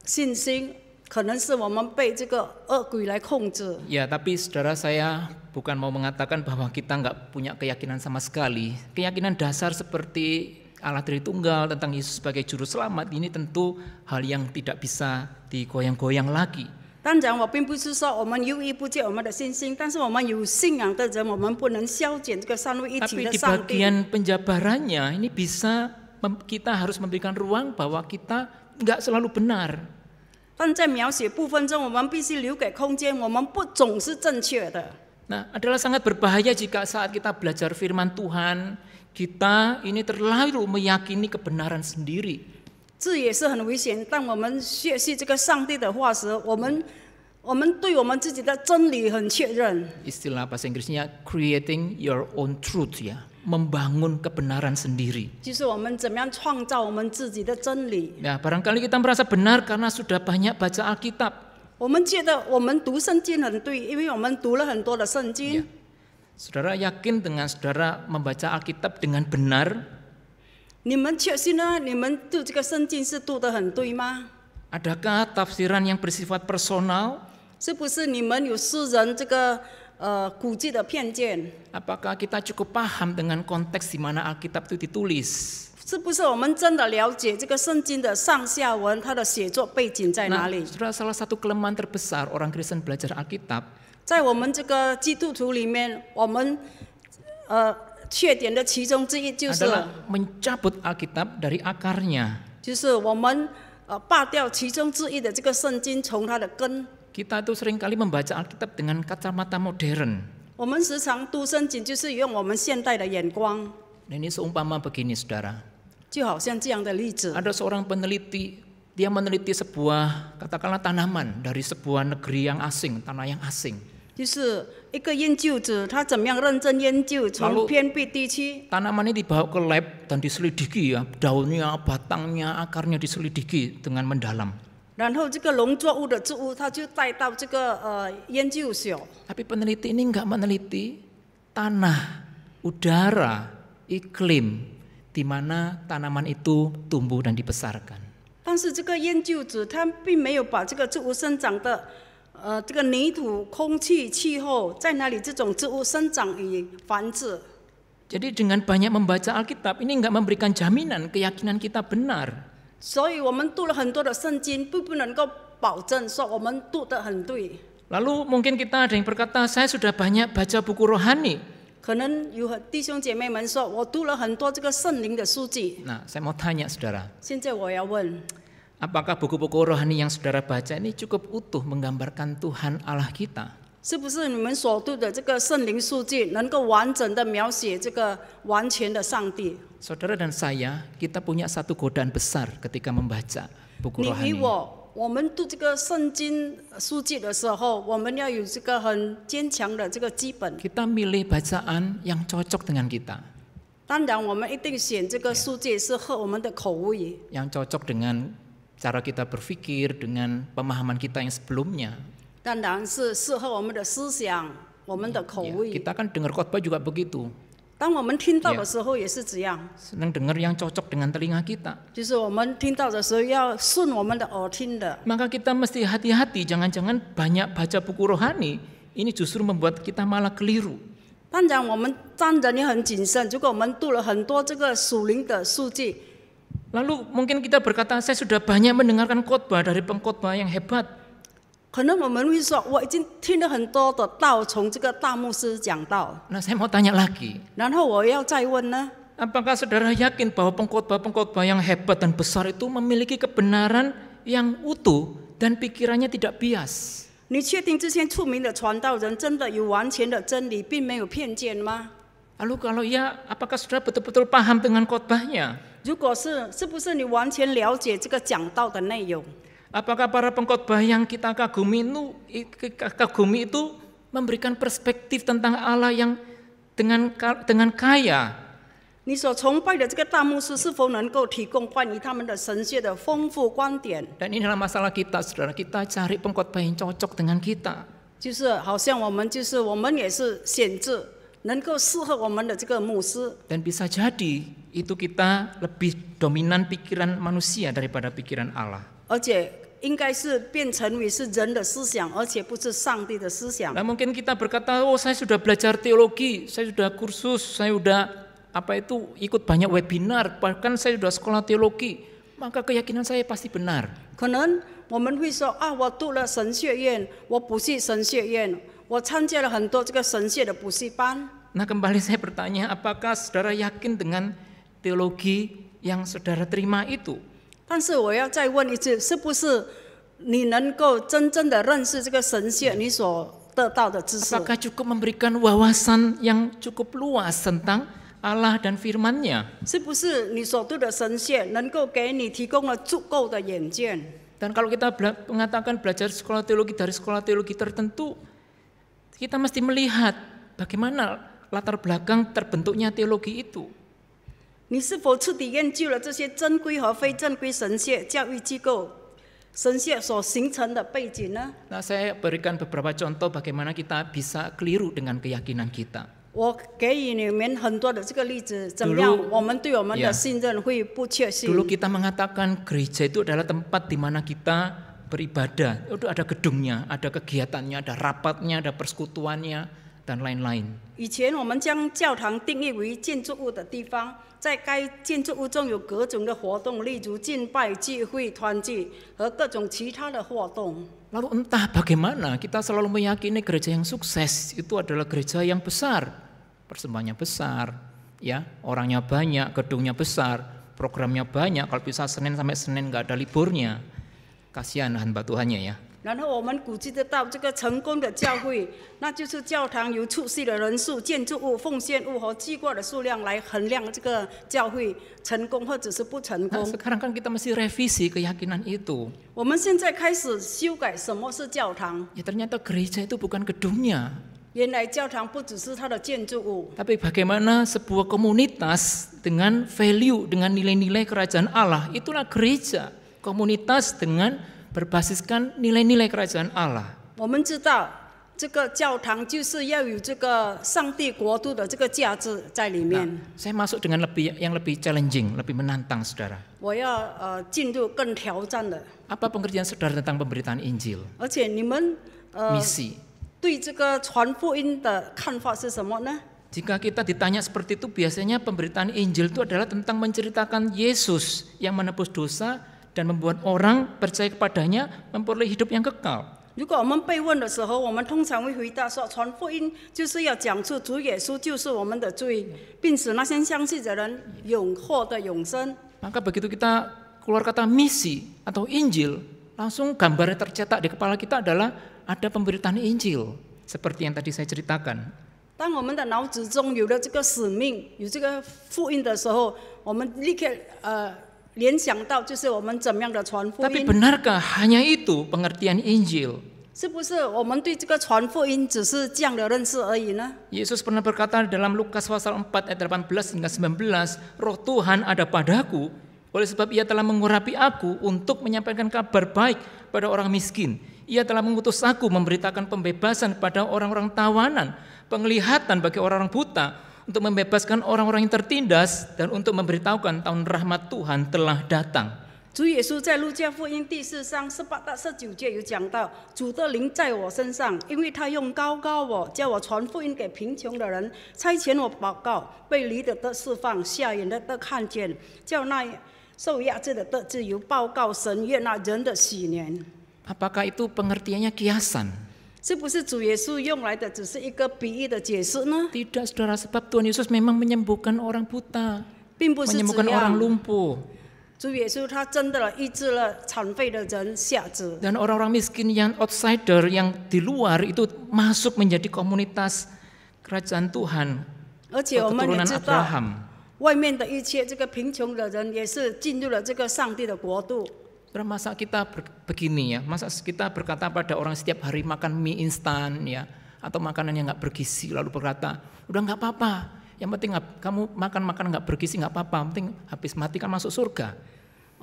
S2: 信心，可能是我们被这个恶鬼来控制。
S3: Ya, tapi saudara, saya bukan mau mengatakan bahwa kita nggak punya keyakinan sama sekali. Keyakinan dasar seperti Allah Tritunggal tentang Yesus sebagai juru selamat ini tentu hal yang tidak bisa digoyang-goyang lagi.
S2: 当然，我并不是说我们犹豫不借我们的信心，但是我们有信仰的人，我们不能消减这个三位一体
S3: Tapi
S2: 的
S3: di
S2: 上帝。
S3: bagian penjabarannya ini bisa kita harus memberikan ruang bahwa kita nggak selalu benar.
S2: 但在描写部分中，我们必须留给空间，我们不总是正确的。
S3: Nah, adalah sangat berbahaya jika saat kita belajar firman Tuhan, kita ini terlalu meyakini kebenaran sendiri.
S2: 这也是很危险。当我们学习这个上帝的话时，我们对我们自己的真理很确认。
S3: Istilah bahasa Inggrisnya creating your own truth ya. membangun kebenaran sendiri.
S2: 就是我们怎么样创造我们自己的真理。
S3: Ya, barangkali kita merasa benar karena sudah banyak baca Alkitab.
S2: 我们觉得我们读圣经很对，因为我们读了很多的圣经。
S3: Saudara yakin dengan saudara membaca Alkitab dengan benar?
S2: 你们确信呢？你们读这个圣经是读得很对吗？
S3: Adakah tafsiran yang bersifat personal?
S2: 是不是你们有私人这个估计的偏见？
S3: Apakah kita cukup paham dengan konteks di mana Alkitab itu ditulis?
S2: 是不是我们真的了解这个圣经的上下文，它的写作背景在哪
S3: Nah,
S2: 里？
S3: saudara, salah satu kelemahan terbesar orang Kristen belajar Alkitab
S2: 在我们这个基督徒里面，我们缺点的其中之一就是
S3: adalah mencabut Alkitab dari akarnya.
S2: 就是我们拔掉其中之一的这个圣经，从它的根。
S3: Kita itu seringkali membaca Alkitab dengan kacamata modern.
S2: 我们时常读圣经，就是用我们现代的眼光，
S3: Dan ini seumpama begini, saudara.
S2: 就好像这样的例子。
S3: Ada seorang peneliti, dia meneliti sebuah katakanlah tanaman dari sebuah negeri yang asing, tanah yang asing.
S2: 就是一个研究者，他怎么样认真研究从偏僻地区，
S3: Tanaman ini dibawa ke lab dan diselidiki ya, daunnya, batangnya, akarnya diselidiki dengan mendalam.
S2: 然后这个农作物的植物，他就带到这个研究所。
S3: Tapi peneliti ini enggak meneliti tanah, udara, iklim di mana tanaman itu tumbuh dan dibesarkan.
S2: 但是这个研究者他并没有把这个植物生长的这个泥土、空气、气候在哪里这种植物生长与繁殖。
S3: Jadi dengan banyak membaca Alkitab ini enggak memberikan jaminan keyakinan kita benar.
S2: 所以我们读了很多的圣经，并不能够保证说我们读得很对。
S3: Lalu mungkin kita ada yang berkata, saya sudah banyak baca buku rohani.
S2: 可能有弟兄姐妹们说，我读了很多这个圣灵的书籍。
S3: Nah, saya mau tanya saudara,
S2: 现在我要问，
S3: apakah buku-buku rohani yang saudara baca ini cukup utuh menggambarkan Tuhan Allah kita?
S2: 是不是你们所读的这个圣灵书籍能够完整的描写这个完全的上帝？
S3: Saudara dan saya, kita punya satu godaan besar ketika membaca buku
S2: 你与
S3: rohani.
S2: 我们读这个圣经书籍的时候，我们要有这个很坚强的这个基本。
S3: Kita milih bacaan yang cocok dengan kita,
S2: 当然，我们一定选这个书籍是合我们的口味，
S3: yang cocok dengan cara kita berpikir, dengan pemahaman kita yang sebelumnya.
S2: 当然是适合我们的思想、我们的口
S3: Ya,
S2: 味。
S3: kita kan dengar khotbah juga begitu,
S2: 当我们听到的时候也是这样，
S3: senang dengar yang cocok dengan telinga kita.
S2: 就是我们听到的时候要顺我们的耳听的。
S3: Maka kita mesti hati-hati, jangan-jangan banyak baca buku rohani, ini justru membuat kita malah keliru.
S2: 当然，我们当然也很谨慎。如果我们读了很多这个属灵的书籍，
S3: Lalu mungkin kita berkata, saya sudah banyak mendengarkan khotbah dari pengkhotbah yang hebat.
S2: 可能我们会说，我已经听了很多的道，从这个大牧师讲道。
S3: Nah, saya mau tanya lagi,
S2: 然后我要再问呢，
S3: apakah saudara yakin bahwa pengkhotbah-pengkhotbah yang hebat dan besar itu memiliki kebenaran yang utuh dan pikirannya tidak bias?
S2: 你确定这些出名的传道人真的有完全的真理，并没有偏见吗？
S3: Lalu kalau ya, apakah saudara betul-betul paham dengan khotbahnya?
S2: 如果是，是不是你完全了解这个讲道的内容？
S3: Apakah para pengkhotbah yang kita kagumi itu memberikan perspektif tentang Allah yang dengan kaya?
S2: 你所崇拜的这个大牧师是否能够提供关于他们的神学的丰富观点？
S3: Dan inilah masalah kita, saudara. Kita cari pengkhotbah yang cocok dengan kita.
S2: 就是好像我们也是选择能够适合我们的这个牧师。
S3: Dan bisa jadi itu kita lebih dominan pikiran manusia daripada pikiran Allah.
S2: 而且应该是变成为是人的思想，而且不是上帝的思想。
S3: Nah, mungkin kita berkata, oh saya sudah belajar teologi, saya sudah kursus, saya sudah ikut banyak webinar, bahkan saya sudah sekolah teologi, maka keyakinan saya pasti benar.
S2: 可能我们会说啊，我读了神学院，我补习神学院，我参加了很多这个神学的补习班。
S3: Nah, kembali saya bertanya, apakah saudara yakin dengan teologi yang saudara terima itu?
S2: 但是我要再问一次，是不是你能够真正的认识这个神学你所得到的知识？
S3: Apakah cukup memberikan wawasan yang cukup luas tentang Allah dan firman-Nya?
S2: 是不是你所读的神学能够给你提供了足够的眼见？
S3: Dan kalau kita mengatakan belajar sekolah teologi dari sekolah teologi tertentu, kita mesti melihat bagaimana latar belakang terbentuknya teologi itu.
S2: 你是否彻底研究了这些正规和非正规神学教育机构、神学所形成的背景呢？
S3: Nah, saya berikan beberapa contoh bagaimana kita bisa keliru dengan keyakinan kita.
S2: 我给予你们很多的这个例子，怎么样？我们对我们的信任会不确信。
S3: Dulu kita mengatakan gereja itu adalah tempat di mana kita beribadah. Itu ada gedungnya, ada kegiatannya, ada rapatnya, ada persekutuannya, dan lain-lain.
S2: 以前我们将教堂定义为建筑物的地方，在该建筑物中有各种的活动，例如敬拜、聚会、团聚和各种其他的活动。
S3: Lalu entah bagaimana kita selalu meyakini gereja yang sukses itu adalah gereja yang besar, persembahannya besar, ya orangnya banyak, gedungnya besar, programnya banyak. Kalau bisa Senin sampai Senin nggak ada liburnya, kasihan hamba Tuhannya ya.
S2: 然后我们估计得到这个成功的教会，那就是教堂由出席的人数、建筑物、奉献物和祭过的数量来衡量这个教会成功或者是不成
S3: Nah,
S2: 功。
S3: sekarang kan kita mesti revisi keyakinan itu.
S2: 我们现在开始修改什么是教堂。
S3: Ya ternyata gereja itu bukan gedungnya,
S2: 原来教堂不只是它的建筑物，
S3: tapi bagaimana sebuah komunitas dengan value, dengan nilai-nilai kerajaan Allah, itulah gereja. Komunitas dengan berbasiskan nilai-nilai kerajaan Allah.
S2: 我们知道这个教堂就是要有这个上帝国度的这个价值在里面。
S3: Saya masuk dengan yang lebih challenging, lebih menantang saudara.
S2: 我要进入更挑战的，
S3: Apa pengertian saudara tentang pemberitaan Injil?
S2: 而且你们
S3: Misi.
S2: 对这个传福音的看法是什么呢？
S3: Jika kita ditanya seperti itu, biasanya pemberitaan Injil itu adalah tentang menceritakan Yesus yang menebus dosa dan membuat orang percaya kepadanya memperoleh hidup yang kekal.
S2: 如果我们被问的时候，我们通常会回答说，传福音就是要讲出主耶稣就是我们的罪，并使那些相信的人获得永生。
S3: Maka begitu kita keluar kata misi atau Injil, langsung gambarnya tercetak di kepala kita adalah ada pemberitaan Injil. Seperti yang tadi saya ceritakan.
S2: 当我们的脑子中有了这个使命、有这个福音的时候，我们立刻联想到就是我们怎么样的传福
S3: Tapi
S2: 音。
S3: benarkah hanya itu pengertian Injil?
S2: 是不是我们对这个传福音只是这样的认识而已呢？
S3: Yesus pernah berkata dalam Lukas pasal 4 ayat 18 hingga 19, Roh Tuhan ada padaku, oleh sebab ia telah mengurapi aku untuk menyampaikan kabar baik pada orang miskin. Ia telah mengutus aku memberitakan pembebasan pada orang-orang tawanan, penglihatan bagi orang-orang buta, untuk membebaskan orang-orang yang tertindas, dan untuk memberitahukan tahun rahmat Tuhan telah datang.
S2: 主耶稣在路加福音第4章18到19节有讲到，主的灵在我身上，因为他用膏膏我，叫我传福音给贫穷的人，差遣我报告被离的得释放，瞎眼的得看见，叫那受压制的得自由，报告神悦纳人的喜年。
S3: Apakah itu pengertiannya kiasan?
S2: 是不是主耶稣用来的只是一个比喻的解释呢？
S3: Tidak saudara, sebab Tuhan Yesus memang menyembuhkan orang buta,
S2: 并不是
S3: menyembuhkan
S2: 这
S3: orang
S2: 样。
S3: lumpuh.
S2: 主耶稣他真的医治了残废的人瞎子，
S3: Dan orang-orang miskin yang outsider, yang di luar itu masuk menjadi komunitas kerajaan Tuhan,
S2: 而且我们也
S3: keturunan
S2: 知道，
S3: Abraham.
S2: 外面的一切这个贫穷的人也是进入了这个上帝的国度。
S3: Masa kita begini ya, masa kita berkata pada orang setiap hari makan mie instan ya, atau makanan yang nggak bergizi, lalu berkata, udah nggak apa-apa, yang penting kamu makan makanan nggak bergizi nggak apa-apa, penting habis mati kan masuk surga.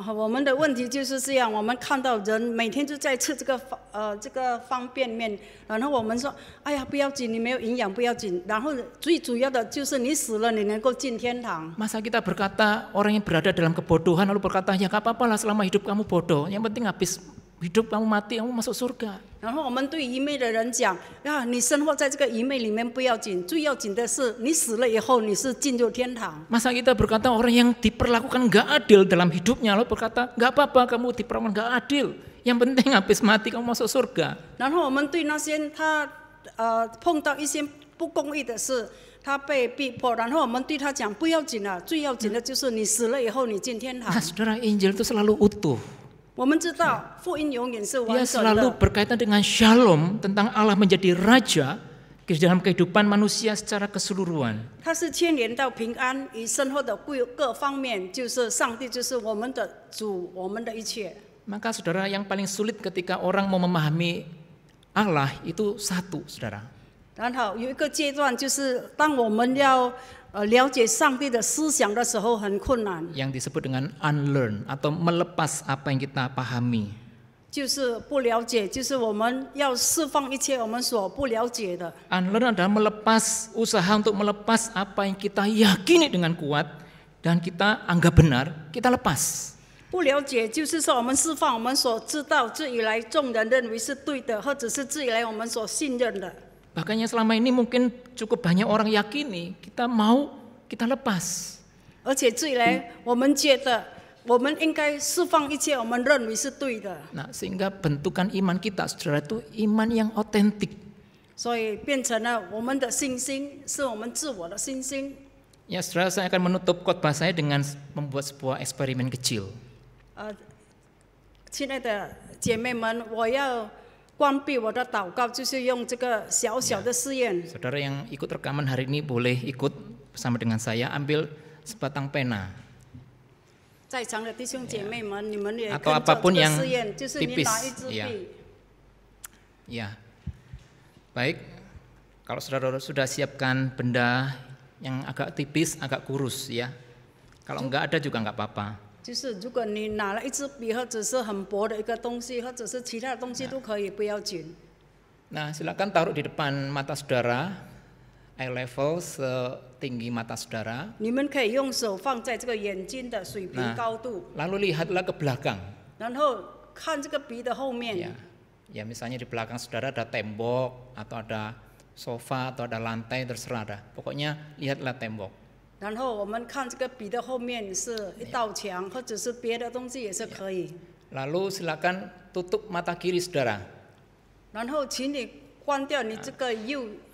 S2: 我们的问题就是这样，我们看到人每天就在吃这个方便面，然后我们说，哎呀不要紧，你没有营养不要紧，然后最主要的就是你死了你能够进天堂。
S3: Masa kita berkata orang yang berada dalam kebodohan lalu berkata ya nggak apa-apa lah selama hidup kamu bodoh, yang penting habis hidup kamu mati kamu masuk surga.
S2: 然后我们对愚昧的人讲，呀，你生活在这个愚昧里面不要紧，最要紧的是你死了以后你是进入天堂。
S3: Masa kita berkata orang yang diperlakukan nggak adil dalam hidupnya lalu berkata nggak apa-apa kamu diperlakukan nggak adil, yang penting habis mati kamu masuk surga.
S2: 然后我们对那些他碰到一些不公义的事，他被逼迫，然后我们对他讲不要紧了，最要紧的就是你死了以后你进天堂。
S3: Nah, saudara, Injil itu selalu utuh.
S2: 我们知道福音永远是
S3: Dia
S2: 完整
S3: selalu
S2: 的，
S3: berkaitan dengan shalom, tentang Allah menjadi raja di dalam kehidupan manusia secara keseluruhan.
S2: 它是牵连到平安与生活的各方面，就是上帝就是我们的主，我们的一切。
S3: Maka saudara, yang paling sulit ketika orang mau memahami Allah itu satu, saudara.
S2: 然后有一个阶段，就是当我们要了解上帝的思想的时候，很困难。
S3: yang disebut dengan unlearn atau melepas apa yang kita pahami.
S2: 就是不了解，就是我们要释放一切我们所不了解的。
S3: Unlearn adalah melepas, usaha untuk melepas apa yang kita yakini dengan kuat dan kita anggap benar, kita lepas.
S2: 不了解就是说，我们释放我们所知道自以来众人认为是对的，或者是自以来我们所信任的。
S3: Bahkan yang selama ini mungkin cukup banyak orang yakini, kita mau, kita lepas.
S2: 而且自以来我们觉得我们应该释放一切我们认为是对的。
S3: Nah, sehingga bentukan iman kita, saudara, itu iman yang otentik.
S2: 所以变成了我们的信心是我们自我的信心。
S3: Ya, saudara, saya akan menutup khotbah saya dengan membuat sebuah eksperimen kecil.
S2: 亲爱的姐妹们，我要关闭我的祷告，就是用这个小小的试验。
S3: Saudara yang ikut rekaman hari ini boleh ikut bersama dengan saya, ambil sebatang pena.
S2: 在场的弟兄姐妹们，你们也
S3: Atau
S2: 跟着
S3: apapun
S2: 这个
S3: yang
S2: 试验，就是你
S3: tipis,
S2: 拿一支
S3: ya.
S2: 笔。
S3: Ya, baik. Kalau saudara sudah siapkan benda yang agak tipis, agak kurus, ya. Kalau enggak ada juga enggak apa-apa.
S2: 就是如果你拿了一支笔，或者是很薄的一个东西，或者是其他的东西都可以，不要紧。
S3: Nah, silakan taruh di depan mata saudara, eye level setinggi mata saudara.
S2: 你们可以用手放在这个眼睛的水平高度，
S3: Lalu lihatlah ke belakang.
S2: 然后看这个笔的后面。
S3: Ya, misalnya di belakang saudara ada tembok atau ada sofa atau ada lantai, terserah dah. Pokoknya lihatlah tembok.
S2: 然后我们看这个笔的后面是一道墙，或者是别的东西也是可以。
S3: Lalu silakan tutup mata kiri saudara.
S2: 然后请你关掉你这个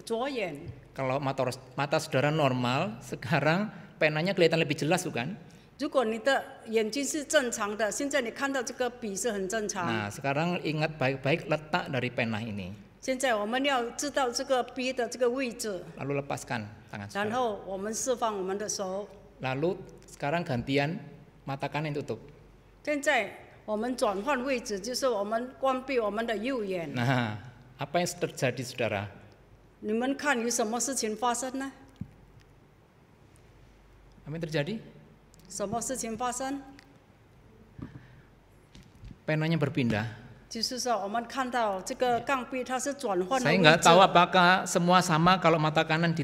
S2: 左眼。
S3: Kalau mata saudara normal, sekarang penanya kelihatan lebih jelas bukan?
S2: 如果你的眼睛是正常的，现在你看到这个笔是很正常。
S3: Nah, sekarang ingat baik-baik letak dari pena ini.
S2: 现在我们要知道这个笔的这个位置，
S3: Lalu lepaskan tangan
S2: 然
S3: saudara.
S2: 后我们释放我们的手。
S3: Lalu sekarang gantian mata kanan tutup.
S2: 现在我们转换位置，就是我们关闭我们的右眼。
S3: Nah, apa yang terjadi saudara?
S2: 你们看有什么事情发生呢？
S3: Apa yang terjadi?
S2: 什么事情发生？
S3: Penanya berpindah.
S2: 就是说，我们看到这个钢笔它是转换的
S3: Saya
S2: 位
S3: nggak
S2: 置。
S3: tahu apakah semua sama kalau mata kanan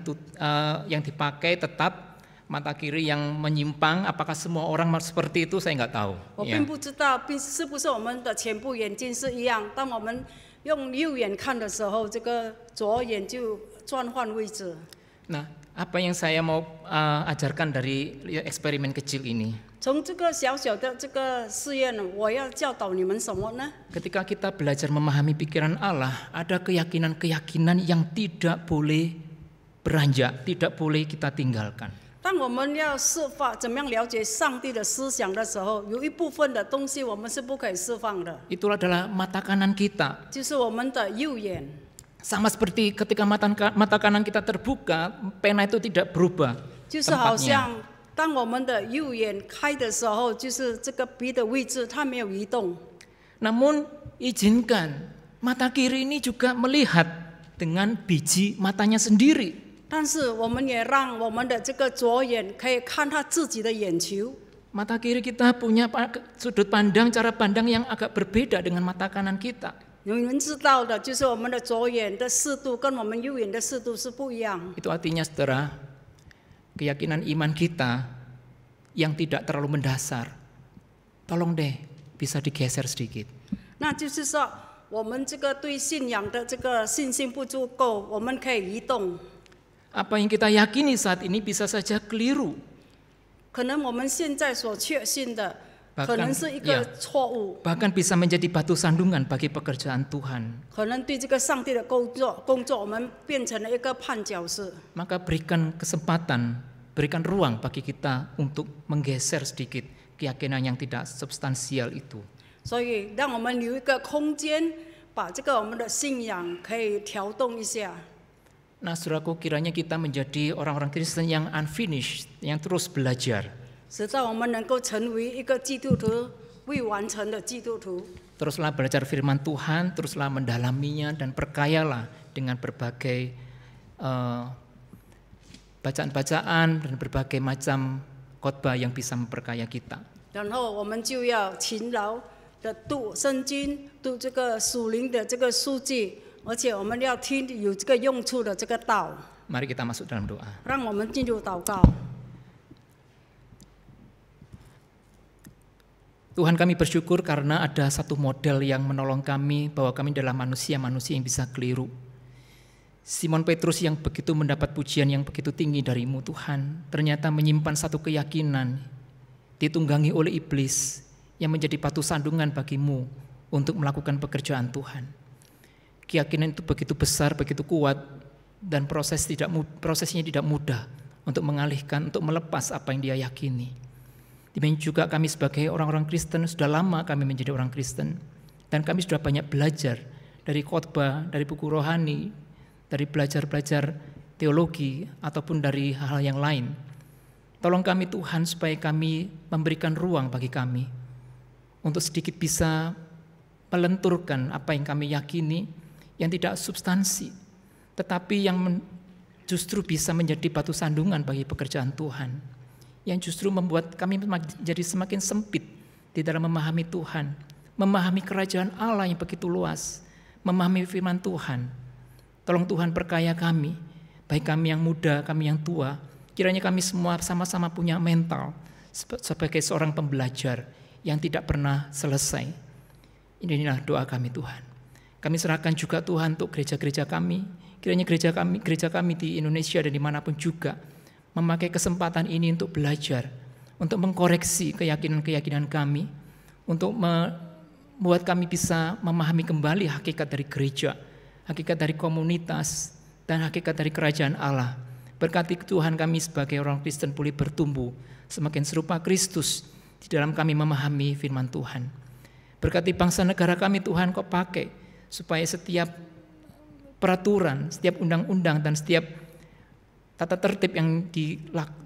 S3: yang dipakai tetap, mata kiri yang menyimpang, apakah semua orang seperti itu saya nggak tahu.
S2: 我
S3: Ya.
S2: 并不知道，是不是我们的全部眼睛是一样。当我们用右眼看的时候，这个左眼就转换位置。
S3: Nah, apa yang saya mau ajarkan dari eksperimen kecil ini?
S2: 从这个小小的这个试验，我要教导你们什么呢？
S3: Ketika kita belajar memahami pikiran Allah, ada keyakinan-keyakinan yang tidak boleh beranjak, tidak boleh kita tinggalkan.
S2: 当我们要释放怎么样了解上帝的思想的时候，有一部分的东西我们是不可以释放的，
S3: Itu adalah mata kanan kita.
S2: 就是我们的右眼。
S3: Sama seperti ketika mata kanan kita terbuka, pena itu tidak berubah
S2: 就是好
S3: tempatnya.
S2: 像当我们的右眼开的时候，就是这个笔的位置它没有移动。
S3: Namun izinkan mata kiri ini juga melihat dengan biji matanya sendiri.
S2: 但是我们也让我们的这个左眼可以看他自己的眼球。
S3: Mata kiri kita punya sudut pandang, cara pandang yang agak berbeda dengan mata kanan kita.
S2: 你们知道的，就是我们的左眼的视度跟我们右眼的视度是不一样。
S3: Itu artinya saudara, keyakinan iman kita yang tidak terlalu mendasar, tolong deh bisa digeser sedikit.
S2: 那就是说，我们这个对信仰的这个信心不足够，我们可以移动。
S3: Apa yang kita yakini saat ini bisa saja keliru.
S2: 可能我们现在所确信的，
S3: Bahkan,
S2: 可能是一个错误，
S3: Bahkan bisa menjadi batu sandungan bagi pekerjaan Tuhan.
S2: 可能对这个上帝的工作，我们变成了一个绊脚石。
S3: Maka berikan kesempatan, berikan ruang bagi kita untuk menggeser sedikit keyakinan yang tidak substansial itu.
S2: 所以，让我们留一个空间，把这个我们的信仰可以调动一下。
S3: Nah, saudaraku, kiranya kita menjadi orang-orang Kristen yang unfinished, yang terus belajar.
S2: 使到我们能够成为一个基督徒，未完成的基督徒。
S3: Teruslah belajar firman Tuhan, teruslah mendalaminya dan perkayalah dengan berbagai bacaan-bacaan dan berbagai macam khotbah yang bisa memperkaya kita.
S2: 然后我们就要勤劳的读圣经，读这个属灵的这个书籍，而且我们要听有这个用处的这个道。
S3: Mari kita masuk dalam doa.
S2: 让我们进入祷告。
S3: Tuhan, kami bersyukur karena ada satu model yang menolong kami bahwa kami adalah manusia-manusia yang bisa keliru. Simon Petrus yang begitu mendapat pujian yang begitu tinggi darimu Tuhan, ternyata menyimpan satu keyakinan ditunggangi oleh iblis yang menjadi batu sandungan bagimu untuk melakukan pekerjaan Tuhan. Keyakinan itu begitu besar, begitu kuat, dan prosesnya tidak mudah untuk mengalihkan, untuk melepas apa yang dia yakini. Demikian juga kami sebagai orang-orang Kristen, sudah lama kami menjadi orang Kristen, dan kami sudah banyak belajar dari khotbah, dari buku rohani, dari belajar-belajar teologi, ataupun dari hal-hal yang lain. Tolong kami Tuhan supaya kami memberikan ruang bagi kami untuk sedikit bisa melenturkan apa yang kami yakini yang tidak substansi, tetapi yang justru bisa menjadi batu sandungan bagi pekerjaan Tuhan, yang justru membuat kami menjadi semakin sempit di dalam memahami Tuhan, memahami kerajaan Allah yang begitu luas, memahami firman Tuhan. Tolong Tuhan perkaya kami, baik kami yang muda, kami yang tua, kiranya kami semua sama-sama punya mental sebagai seorang pembelajar yang tidak pernah selesai. Inilah doa kami Tuhan. Kami serahkan juga Tuhan untuk gereja-gereja kami, kiranya gereja kami di Indonesia dan dimanapun juga, memakai kesempatan ini untuk belajar, untuk mengkoreksi keyakinan-keyakinan kami, untuk membuat kami bisa memahami kembali hakikat dari gereja, hakikat dari komunitas, dan hakikat dari kerajaan Allah. Berkati Tuhan kami sebagai orang Kristen boleh bertumbuh, semakin serupa Kristus di dalam kami memahami firman Tuhan. Berkati bangsa negara kami Tuhan, Kau pakai supaya setiap peraturan, setiap undang-undang, dan setiap tata tertib yang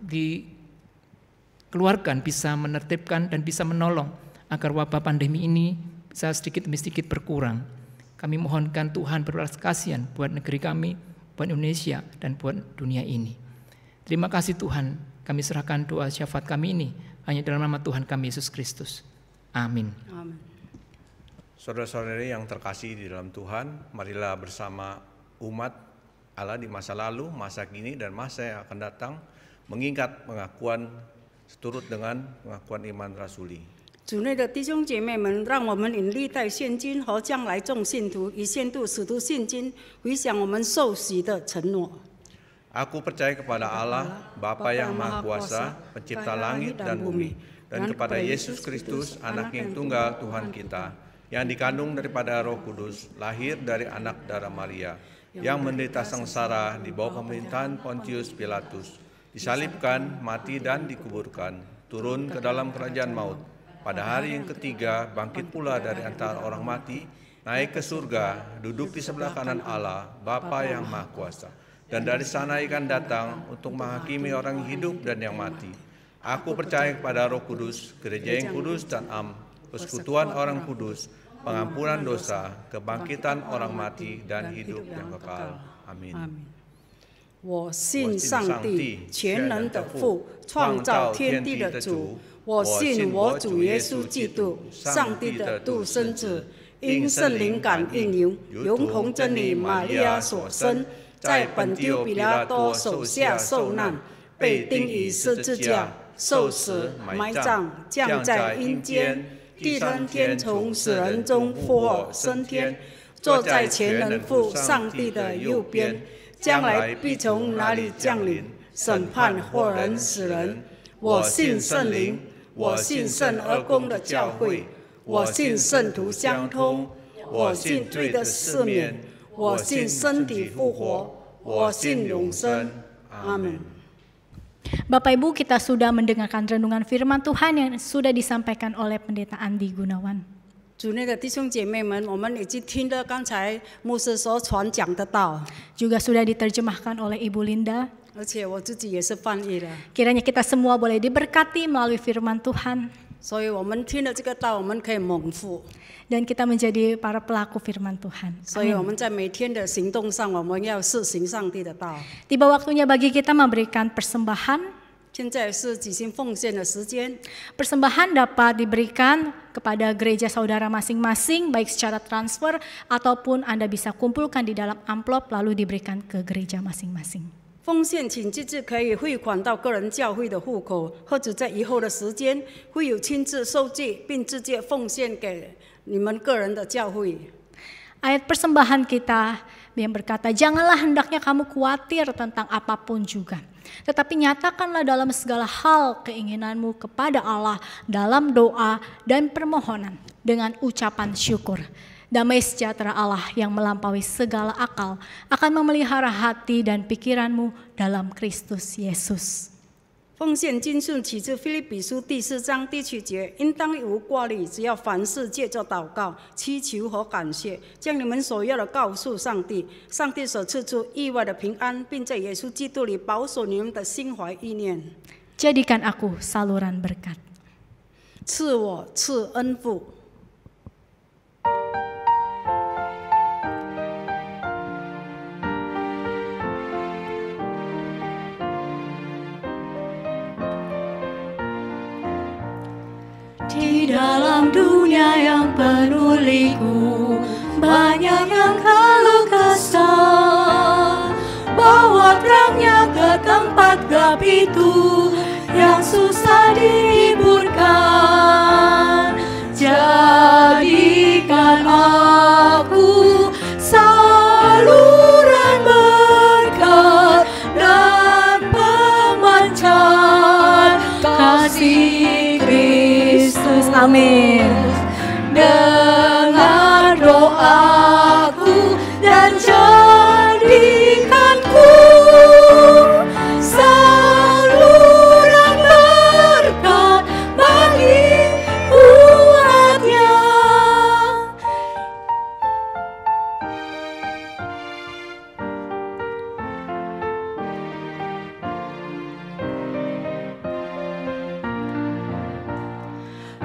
S3: dikeluarkan bisa menertibkan dan bisa menolong agar wabah pandemi ini bisa sedikit demi sedikit berkurang. Kami mohonkan Tuhan berbelas kasihan buat negeri kami, buat Indonesia, dan buat dunia ini. Terima kasih Tuhan, kami serahkan doa syafaat kami ini hanya dalam nama Tuhan kami Yesus Kristus. Amin.
S2: Amin.
S4: Saudara-saudari yang terkasih di dalam Tuhan, marilah bersama umat Allah di masa lalu, masa kini, dan masa yang akan datang mengingat pengakuan seturut dengan pengakuan iman rasuli.
S2: 主内的弟兄姐妹们，让我们以历代现今和将来众信徒以宣读使徒信经，回想我们受洗的承诺。
S4: Aku percaya kepada Allah, Bapa yang Maha Kuasa, Pencipta langit dan bumi, dan kepada Yesus Kristus, Anak yang tunggal Tuhan kita, yang dikandung daripada Roh Kudus, lahir dari anak darah Maria, yang menderita sengsara di bawah pemerintahan Pontius Pilatus, disalibkan, mati dan dikuburkan, turun ke dalam kerajaan maut. Pada hari yang ketiga bangkit pula dari antara orang mati, naik ke surga, duduk di sebelah kanan Allah, Bapa yang Maha Kuasa. Dan dari sana akan datang untuk menghakimi orang hidup dan yang mati. Aku percaya kepada Roh Kudus, gereja yang kudus dan am, persekutuan orang kudus, pengampunan dosa, kebangkitan orang mati, dan hidup yang kekal. Amin.
S2: 我信上帝，全能的父，创造天地的主。我信我主耶稣基督，上帝的独生子，因圣灵感应灵，由童真理玛利亚所生，在本丢彼拉多手下受难，被钉于十字架，受死，埋葬，降在阴间。 第三天从死人中复活升天，坐在全能父上帝的右边，将来必从哪里降临，审判活人死人。我信圣灵，我信圣而公的教会，我信圣徒相通，我信罪的赦免，我信身体复活，我信永生。阿门。
S5: Bapak Ibu, kita sudah mendengarkan renungan firman Tuhan yang sudah disampaikan oleh Pendeta Andi Gunawan.
S2: 主内的弟兄姐妹们，我们已经听了刚才牧师所传讲的道，
S5: Juga sudah diterjemahkan oleh Ibu Linda.
S2: 而且我自己也是翻译了。
S5: Kiranya kita semua boleh diberkati melalui firman Tuhan.
S2: 所以我们听了这个道，我们可以蒙福。
S5: Dan kita menjadi para pelaku firman Tuhan.
S2: 所以我们在每天的行动上，我们要实行上帝的道。
S5: Tiba waktunya bagi kita memberikan persembahan.
S2: 现在是举行奉献的时间，
S5: Persembahan dapat diberikan kepada gereja saudara masing-masing, baik secara transfer ataupun Anda bisa kumpulkan di dalam amplop lalu diberikan ke gereja masing-masing.
S2: 奉献请直接可以汇款到个人教会的户口，或者在以后的时间会有亲自收据，并直接奉献给你们个人的教会。
S5: Ayat persembahan kita yang berkata, janganlah hendaknya kamu khawatir tentang apapun juga. Tetapi nyatakanlah dalam segala hal keinginanmu kepada Allah dalam doa dan permohonan dengan ucapan syukur. Damai sejahtera Allah yang melampaui segala akal akan memelihara hati dan pikiranmu dalam Kristus Yesus.
S2: 奉献经训起自腓立比书第4章第7节，应当无挂虑，只要凡事借着祷告、祈求和感谢，将你们所要的告诉上帝。上帝所赐出意外的平安，并在耶稣基督里保守你们的心怀意念。
S5: Jadikan aku saluran berkat.
S2: 赐我赐恩福。
S1: Di dalam dunia yang penuh liku, banyak yang keluh kesah. Bawa terangnya ke tempat gelap itu yang susah dihiburkan. Jadikan aku saluran berkat dan pemancar kasih Kristus.
S5: Amin.
S1: Dengar doaku dan jadikanku saluran berkat bagi umatnya.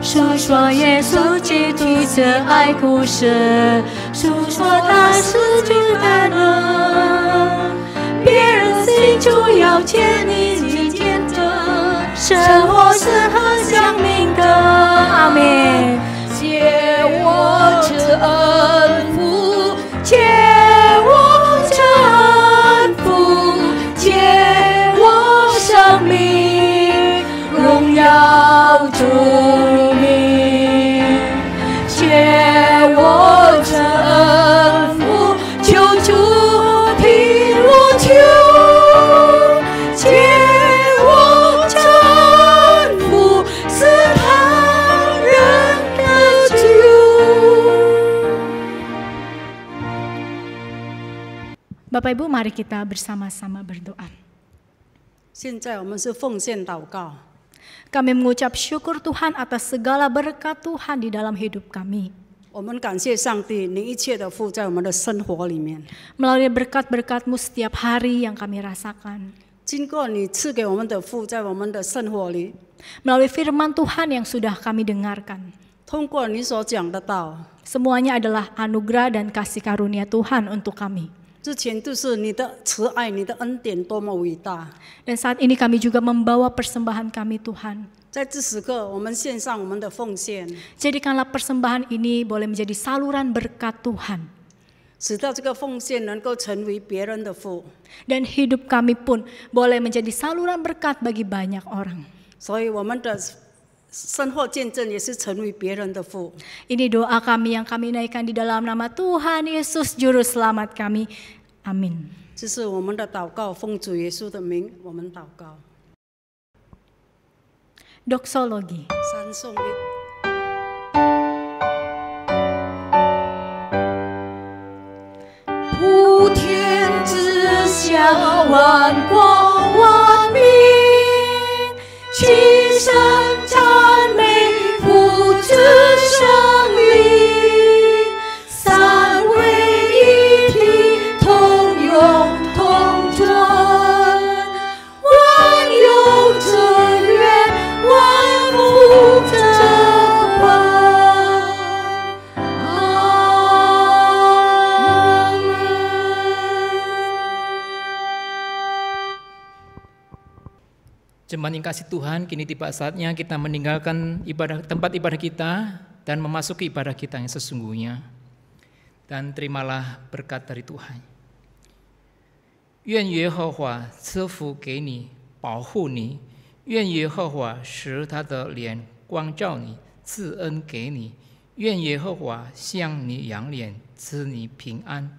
S1: 说说耶稣基督的爱故事，诉说他死去的人，别人心中要见你见证，生活是很光明的。阿门。借我这恩福，借我这恩福，借我生命，荣耀主。 我这恩福，求主听我求，借我这恩福，是他人的救。
S5: Bapak Ibu, mari kita bersama-sama berdoa.
S2: 现在我们是奉献祷告。
S5: Kami mengucap syukur Tuhan atas segala berkat Tuhan di dalam hidup kami.
S2: 我们感谢上帝，你一切的福在我们的生活里面。
S5: Melalui berkat-berkat-Mu setiap hari yang kami rasakan.
S2: 经过你赐给我们的福，在我们的生活里，
S5: Melalui firman Tuhan yang sudah kami dengarkan.
S2: 通过你所讲的道，
S5: Semuanya adalah anugerah dan kasih karunia Tuhan untuk kami.
S2: 之前都是你的慈爱、你的恩典多么伟大。
S5: Dan saat ini kami juga membawa persembahan kami Tuhan.
S2: 在这时刻，我们献上我们的奉献，
S5: Jadikanlah persembahan ini boleh menjadi saluran berkat Tuhan.
S2: 使到这个奉献能够成为别人的福。
S5: Dan hidup kami pun boleh menjadi saluran berkat bagi banyak orang.
S2: 所以我们的生活见证也是成为别人的福。
S5: Ini doa kami yang kami naikkan di dalam nama Tuhan Yesus Juru Selamat kami. Amin.
S2: 这是我们的祷告，奉主耶稣的名，我们祷告。
S5: Doksologi.
S2: 三颂一。
S1: 普天之下，万国万民，齐声赞美父子圣灵，三位一体，同永同尊，万有之源，万福之
S3: Jemaat yang kasih Tuhan, kini tiba saatnya kita meninggalkan tempat ibadah kita dan memasuki ibadah kita yang sesungguhnya. Dan terimalah berkat dari Tuhan. 愿耶和华赐福给你，保护你；愿耶和华使他的脸光照你，赐恩给你；愿耶和华向你扬脸，赐你平安。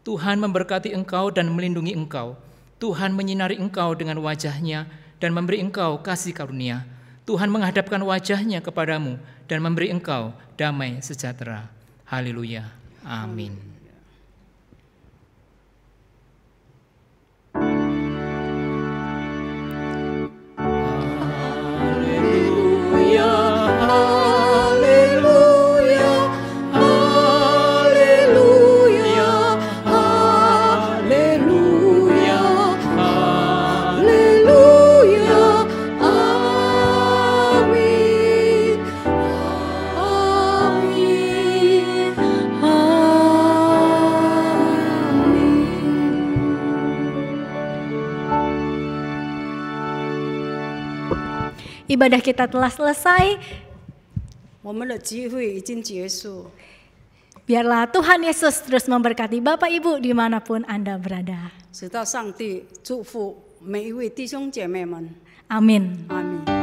S3: Tuhan memberkati engkau dan melindungi engkau. Tuhan menyinari engkau dengan wajah-Nya dan memberi engkau kasih karunia. Tuhan menghadapkan wajah-Nya kepadamu dan memberi engkau damai sejahtera. Haleluya. Amin.
S5: Ibadah kita telah selesai.
S2: 我们的聚会已经结束。
S5: Biarlah Tuhan Yesus terus memberkati Bapak Ibu dimanapun Anda berada.
S2: 直到上帝祝福每一位弟兄姐妹们。
S5: Amin.
S2: Amin.